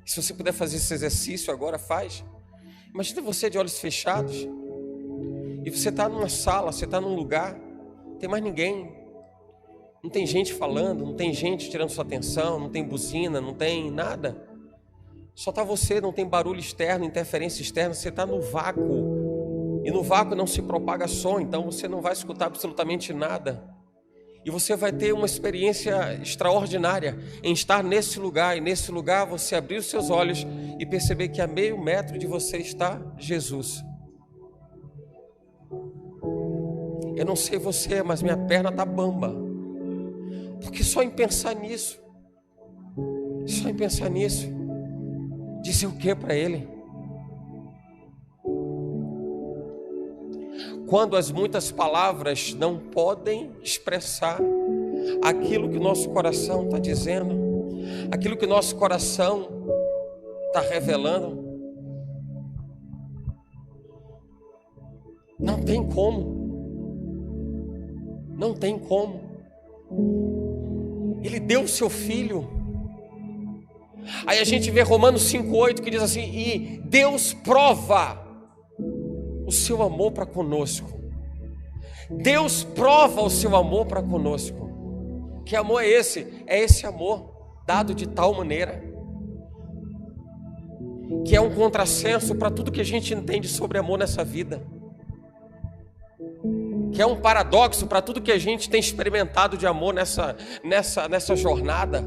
se você puder fazer esse exercício agora, faz. Imagina você de olhos fechados, e você está numa sala, você está num lugar, não tem mais ninguém, não tem gente falando, não tem gente tirando sua atenção, não tem buzina, não tem nada, só está você, não tem barulho externo, interferência externa, você está no vácuo, e no vácuo não se propaga som, então você não vai escutar absolutamente nada, e você vai ter uma experiência extraordinária em estar nesse lugar, e nesse lugar você abrir os seus olhos e perceber que a meio metro de você está Jesus. Eu não sei você, mas minha perna está bamba, porque só em pensar nisso, dizer o que para Ele? Quando as muitas palavras não podem expressar aquilo que o nosso coração está dizendo, aquilo que o nosso coração está revelando, não tem como. Ele deu o seu Filho. Aí a gente vê Romanos 5,8 que diz assim: e Deus prova o seu amor para conosco. Deus prova o seu amor para conosco. Que amor é esse? É esse amor dado de tal maneira que é um contrassenso para tudo que a gente entende sobre amor nessa vida, que é um paradoxo para tudo que a gente tem experimentado de amor nessa jornada.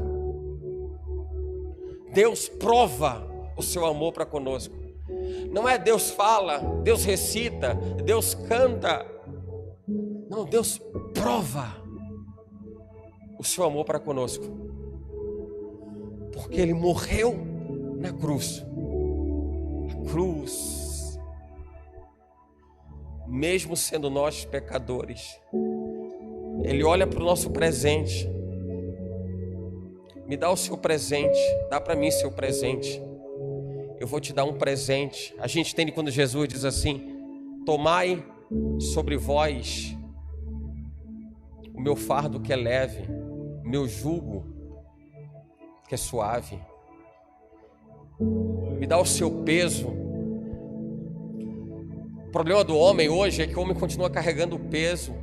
Deus prova o seu amor para conosco. Não é Deus fala, Deus recita, Deus canta. Não, Deus prova o seu amor para conosco, porque Ele morreu na cruz. A cruz, mesmo sendo nós pecadores, Ele olha para o nosso presente. Me dá o seu presente, dá para mim seu presente. Eu vou te dar um presente. A gente entende quando Jesus diz assim: tomai sobre vós o meu fardo que é leve, o meu jugo que é suave. Me dá o seu peso. O problema do homem hoje é que o homem continua carregando peso.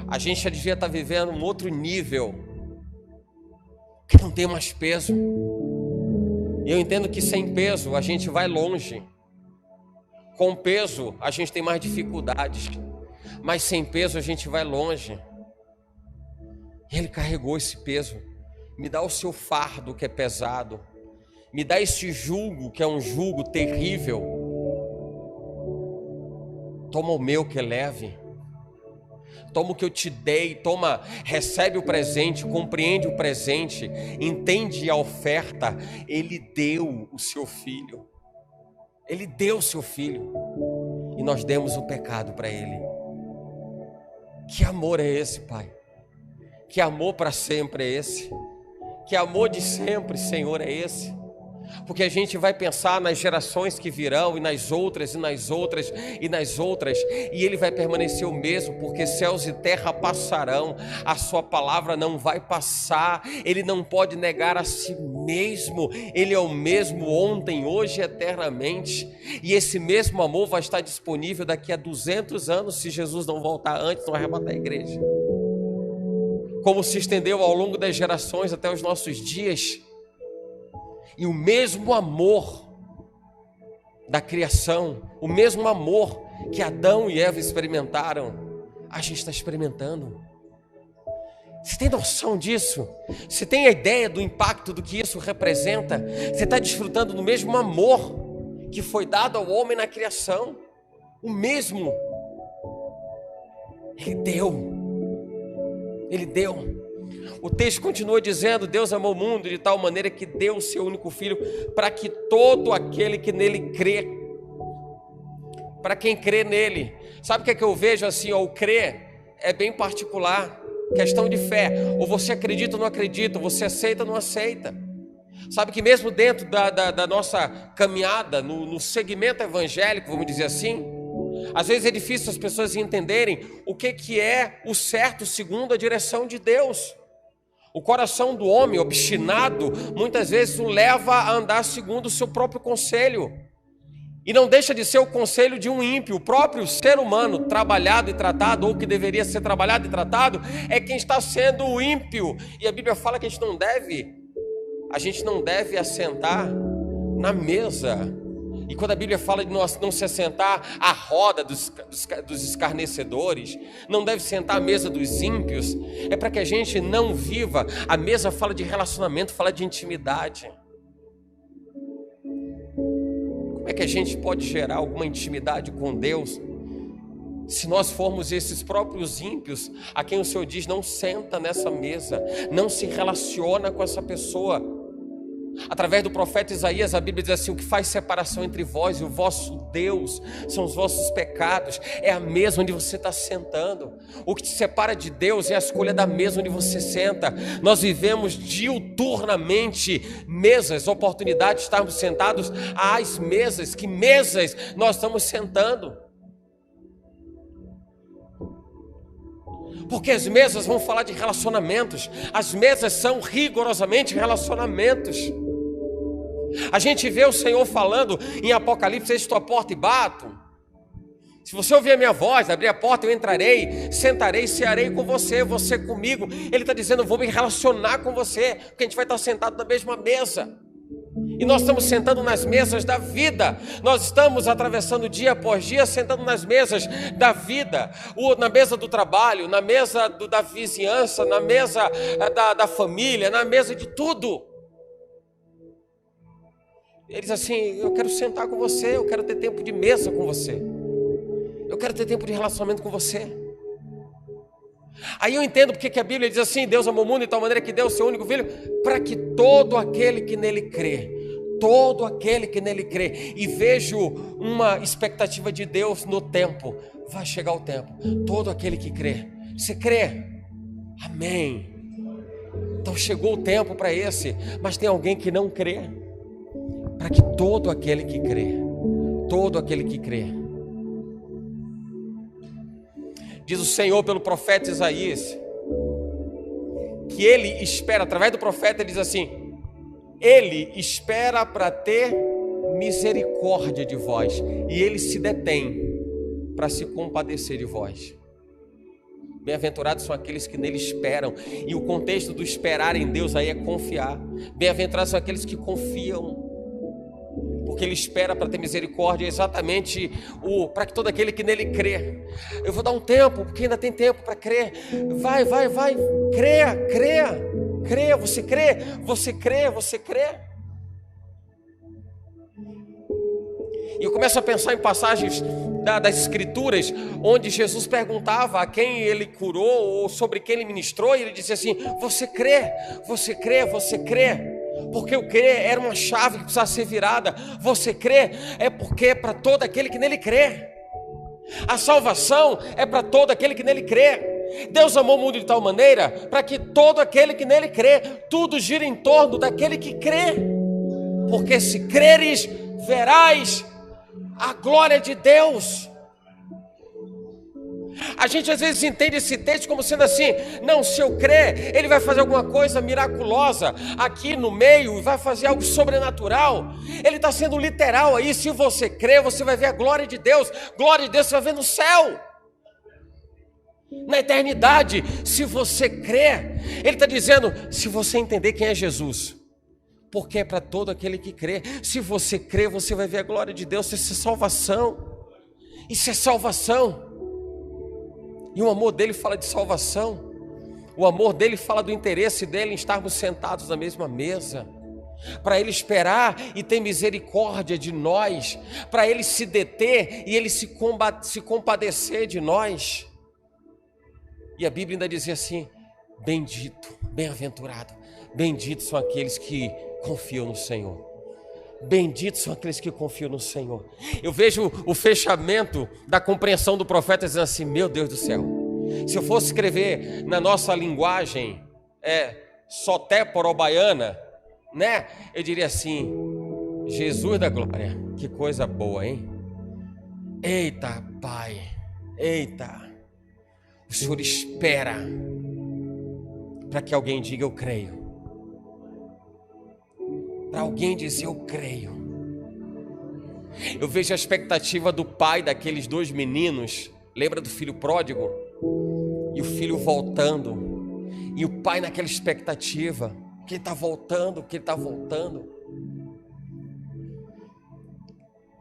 A gente já devia estar vivendo um outro nível, que não tem mais peso. E eu entendo que sem peso a gente vai longe. Com peso a gente tem mais dificuldades, mas sem peso a gente vai longe. Ele carregou esse peso. Me dá o seu fardo que é pesado. Me dá esse jugo que é um jugo terrível. Toma o meu que é leve. Toma o que eu te dei, recebe o presente, compreende o presente, entende a oferta. Ele deu o seu Filho. Ele deu o seu Filho. E nós demos o pecado para Ele. Que amor é esse, Pai? Que amor para sempre é esse? Que amor de sempre, Senhor, é esse? Porque a gente vai pensar nas gerações que virão, e nas outras, e nas outras, e nas outras, e Ele vai permanecer o mesmo, porque céus e terra passarão, a sua palavra não vai passar. Ele não pode negar a si mesmo. Ele é o mesmo ontem, hoje e eternamente, e esse mesmo amor vai estar disponível daqui a 200 anos, se Jesus não voltar antes, não arrebatar a igreja, como se estendeu ao longo das gerações até os nossos dias. E o mesmo amor da criação, o mesmo amor que Adão e Eva experimentaram, a gente está experimentando. Você tem noção disso? Você tem a ideia do impacto do que isso representa? Você está desfrutando do mesmo amor que foi dado ao homem na criação. O mesmo. Ele deu. Ele deu. O texto continua dizendo: Deus amou o mundo de tal maneira que deu o seu único filho, para que todo aquele que nele crê, para quem crê nele. Sabe o que é que eu vejo assim? O crer é bem particular, questão de fé. Ou você acredita ou não acredita, ou você aceita ou não aceita. Sabe que mesmo dentro da nossa caminhada, no segmento evangélico, vamos dizer assim, às vezes é difícil as pessoas entenderem o que é o certo segundo a direção de Deus. O coração do homem obstinado, muitas vezes o leva a andar segundo o seu próprio conselho. E não deixa de ser o conselho de um ímpio. O próprio ser humano trabalhado e tratado, ou que deveria ser trabalhado e tratado, é quem está sendo o ímpio. E a Bíblia fala que a gente não deve assentar na mesa. E quando a Bíblia fala de nós não se assentar à roda dos escarnecedores, não deve sentar à mesa dos ímpios, é para que a gente não viva. A mesa fala de relacionamento, fala de intimidade. Como é que a gente pode gerar alguma intimidade com Deus se nós formos esses próprios ímpios a quem o Senhor diz: não senta nessa mesa, não se relaciona com essa pessoa? Através do profeta Isaías, a Bíblia diz assim: o que faz separação entre vós e o vosso Deus são os vossos pecados. É a mesa onde você está sentando. O que te separa de Deus é a escolha da mesa onde você senta. Nós vivemos diuturnamente mesas, oportunidades de estarmos sentados às mesas. Que mesas nós estamos sentando? Porque as mesas vão falar de relacionamentos. As mesas são rigorosamente relacionamentos. A gente vê o Senhor falando em Apocalipse: estou à porta e bato. Se você ouvir a minha voz, abrir a porta, eu entrarei, sentarei, cearei com você, você comigo. Ele está dizendo: eu vou me relacionar com você, porque a gente vai estar sentado na mesma mesa. E nós estamos sentando nas mesas da vida. Nós estamos atravessando dia após dia, sentando nas mesas da vida, na mesa do trabalho, na mesa da vizinhança, na mesa da família, na mesa de tudo. Eles assim: eu quero sentar com você, eu quero ter tempo de mesa com você, eu quero ter tempo de relacionamento com você. Aí eu entendo porque que a Bíblia diz assim: Deus amou o mundo de tal maneira que deu o seu único filho, para que todo aquele que nele crê, todo aquele que nele crê. E vejo uma expectativa de Deus no tempo. Vai chegar o tempo, todo aquele que crê. Você crê? Amém. Então chegou o tempo para esse, mas tem alguém que não crê. Para que todo aquele que crê, todo aquele que crê. Diz o Senhor pelo profeta Isaías, que Ele espera, através do profeta Ele diz assim: Ele espera para ter misericórdia de vós, e Ele se detém para se compadecer de vós. Bem-aventurados são aqueles que nele esperam. E o contexto do esperar em Deus aí é confiar. Bem-aventurados são aqueles que confiam, porque Ele espera para ter misericórdia, exatamente para que todo aquele que nele crê. Eu vou dar um tempo, porque ainda tem tempo para crer. Vai, creia, você crê. E eu começo a pensar em passagens das Escrituras, onde Jesus perguntava a quem Ele curou, ou sobre quem Ele ministrou, e Ele dizia assim: você crê? Porque o crer era uma chave que precisava ser virada. Você crê? É porque é para todo aquele que nele crê. A salvação é para todo aquele que nele crê. Deus amou o mundo de tal maneira para que todo aquele que nele crê, tudo gira em torno daquele que crê. Porque se creres, verás a glória de Deus. A gente às vezes entende esse texto como sendo assim: não, se eu crer, Ele vai fazer alguma coisa miraculosa aqui no meio, vai fazer algo sobrenatural. Ele está sendo literal aí: se você crer, você vai ver a glória de Deus. Glória de Deus você vai ver no céu, na eternidade. Se você crer, Ele está dizendo: se você entender quem é Jesus, porque é para todo aquele que crê. Se você crer, você vai ver a glória de Deus. Isso é salvação. Isso é salvação. E o amor dele fala de salvação. O amor dele fala do interesse dele em estarmos sentados na mesma mesa, para ele esperar e ter misericórdia de nós, para ele se deter e ele se compadecer de nós. E a Bíblia ainda dizia assim: Bendito, bem-aventurado, benditos são aqueles que confiam no Senhor. Benditos são aqueles que confiam no Senhor. Eu vejo o fechamento da compreensão do profeta dizendo assim: meu Deus do céu, se eu fosse escrever na nossa linguagem soté-porobaiana, né? Eu diria assim: Jesus da glória, que coisa boa, hein? Eita, Pai, eita, o Senhor espera para que alguém diga eu creio. Para alguém dizer eu creio. Eu vejo a expectativa do pai daqueles dois meninos. Lembra do filho pródigo? E o filho voltando. E o pai naquela expectativa. Que ele está voltando, que ele está voltando.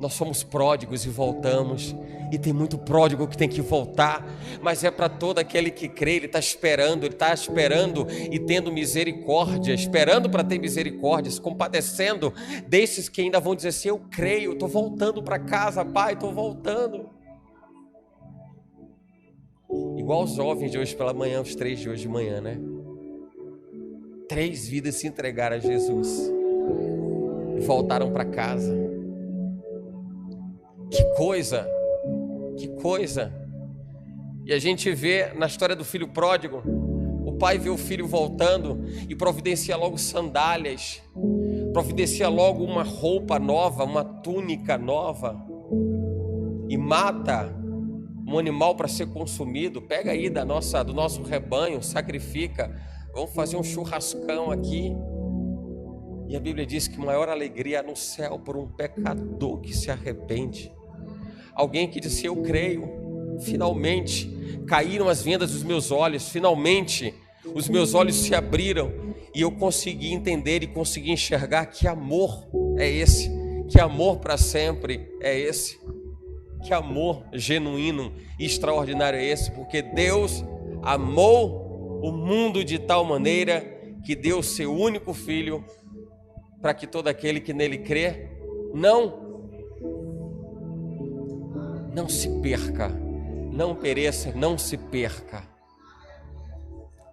Nós somos pródigos e voltamos. E tem muito pródigo que tem que voltar. Mas é para todo aquele que crê. Ele está esperando e tendo misericórdia. Esperando para ter misericórdia, se compadecendo desses que ainda vão dizer assim: eu creio, estou voltando para casa, pai, estou voltando. Igual os jovens de hoje pela manhã, os 3 de hoje de manhã, né? 3 vidas se entregaram a Jesus e voltaram para casa. Que coisa, que coisa. E a gente vê na história do filho pródigo, o pai vê o filho voltando e providencia logo sandálias, providencia logo uma roupa nova, uma túnica nova, e mata um animal para ser consumido. Pega aí do nosso rebanho, sacrifica, vamos fazer um churrascão aqui. E a Bíblia diz que maior alegria há no céu por um pecador que se arrepende. Alguém que disse: eu creio, finalmente caíram as vendas dos meus olhos, finalmente os meus olhos se abriram e eu consegui entender e consegui enxergar que amor é esse, que amor para sempre é esse, que amor genuíno e extraordinário é esse, porque Deus amou o mundo de tal maneira que deu seu único filho para que todo aquele que nele crê não se perca, não pereça, não se perca,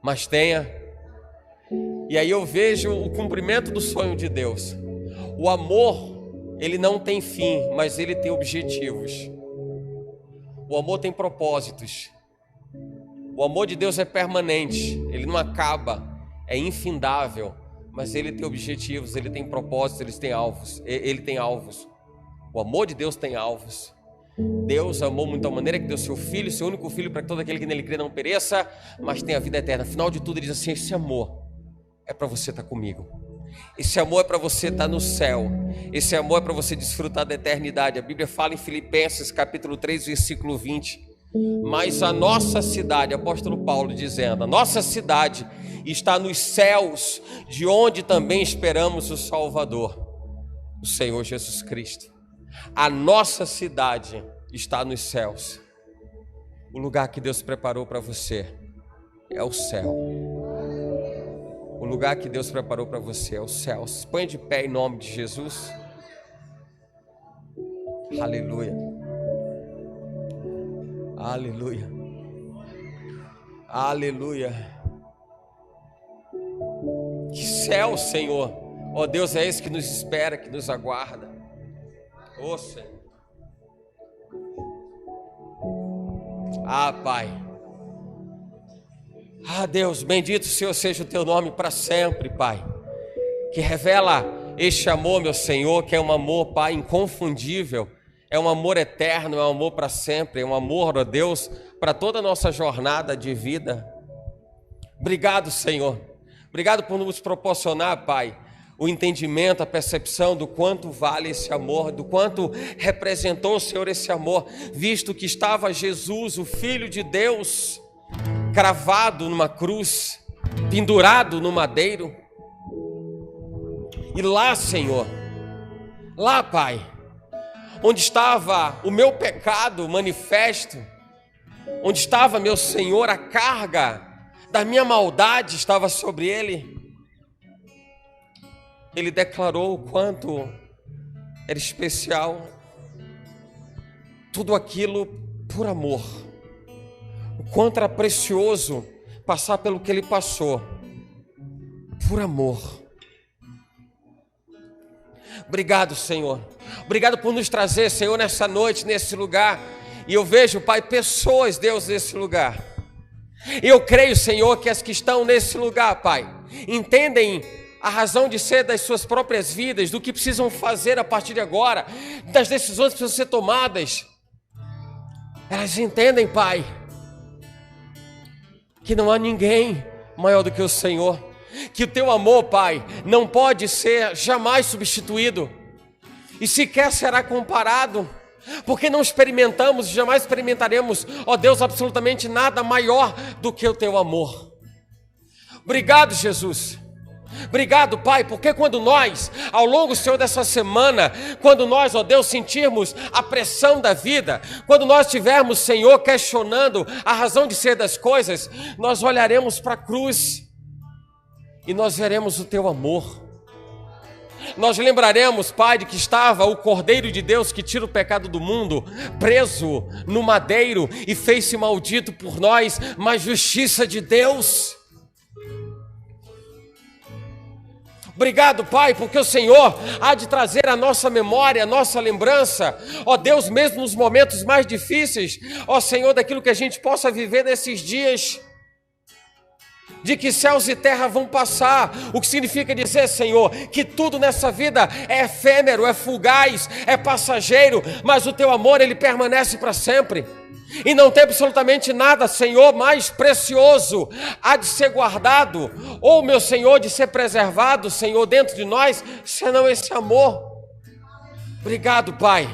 mas tenha. E aí eu vejo o cumprimento do sonho de Deus. O amor, ele não tem fim, mas ele tem objetivos. O amor tem propósitos. O amor de Deus é permanente, ele não acaba, é infindável, mas ele tem objetivos, ele tem propósitos, ele tem alvos. O amor de Deus tem alvos. Deus amou muito a maneira que deu seu filho, seu único filho, para que todo aquele que nele crê não pereça, mas tenha a vida eterna. Afinal de tudo, ele diz assim: esse amor é para você estar comigo, esse amor é para você estar no céu, esse amor é para você desfrutar da eternidade. A Bíblia fala em Filipenses capítulo 3, versículo 20: mas a nossa cidade, apóstolo Paulo dizendo, a nossa cidade está nos céus, de onde também esperamos o Salvador, o Senhor Jesus Cristo. A nossa cidade está nos céus. O lugar que Deus preparou para você é o céu. O lugar que Deus preparou para você é o céu. Se põe de pé em nome de Jesus. Aleluia. Aleluia. Aleluia. Que céu, Senhor. Ó Deus, é esse que nos espera, que nos aguarda. Ô Senhor. Ah, Pai. Ah, Deus, bendito Senhor seja o teu nome para sempre, Pai. Que revela este amor, meu Senhor, que é um amor, Pai, inconfundível. É um amor eterno, é um amor para sempre. É um amor, ó Deus, para toda a nossa jornada de vida. Obrigado, Senhor. Obrigado por nos proporcionar, Pai, o entendimento, a percepção do quanto vale esse amor, do quanto representou, Senhor, esse amor, visto que estava Jesus, o Filho de Deus, cravado numa cruz, pendurado no madeiro. E lá, Senhor, lá, Pai, onde estava o meu pecado manifesto, onde estava, meu Senhor, a carga da minha maldade estava sobre ele. Ele declarou o quanto era especial, tudo aquilo por amor, o quanto era precioso passar pelo que ele passou, por amor. Obrigado, Senhor. Obrigado por nos trazer, Senhor, nessa noite, nesse lugar. E eu vejo, Pai, pessoas, Deus, nesse lugar. E eu creio, Senhor, que as que estão nesse lugar, Pai, entendem a razão de ser das suas próprias vidas, do que precisam fazer a partir de agora, das decisões que precisam ser tomadas. Elas entendem, Pai, que não há ninguém maior do que o Senhor, que o teu amor, Pai, não pode ser jamais substituído e sequer será comparado, porque não experimentamos e jamais experimentaremos, ó Deus, absolutamente nada maior do que o teu amor. Obrigado, Jesus. Obrigado, Pai, porque quando nós, ao longo, Senhor, dessa semana, quando nós, ó Deus, sentirmos a pressão da vida, quando nós estivermos, Senhor, questionando a razão de ser das coisas, nós olharemos para a cruz e nós veremos o teu amor. Nós lembraremos, Pai, de que estava o Cordeiro de Deus que tira o pecado do mundo, preso no madeiro e fez-se maldito por nós, mas justiça de Deus. Obrigado, Pai, porque o Senhor há de trazer a nossa memória, a nossa lembrança, ó Deus, mesmo nos momentos mais difíceis, ó Senhor, daquilo que a gente possa viver nesses dias, de que céus e terra vão passar, o que significa dizer, Senhor, que tudo nessa vida é efêmero, é fugaz, é passageiro, mas o teu amor, ele permanece para sempre. E não tem absolutamente nada, Senhor, mais precioso há de ser guardado, ou, meu Senhor, de ser preservado, Senhor, dentro de nós, senão esse amor. Obrigado, Pai.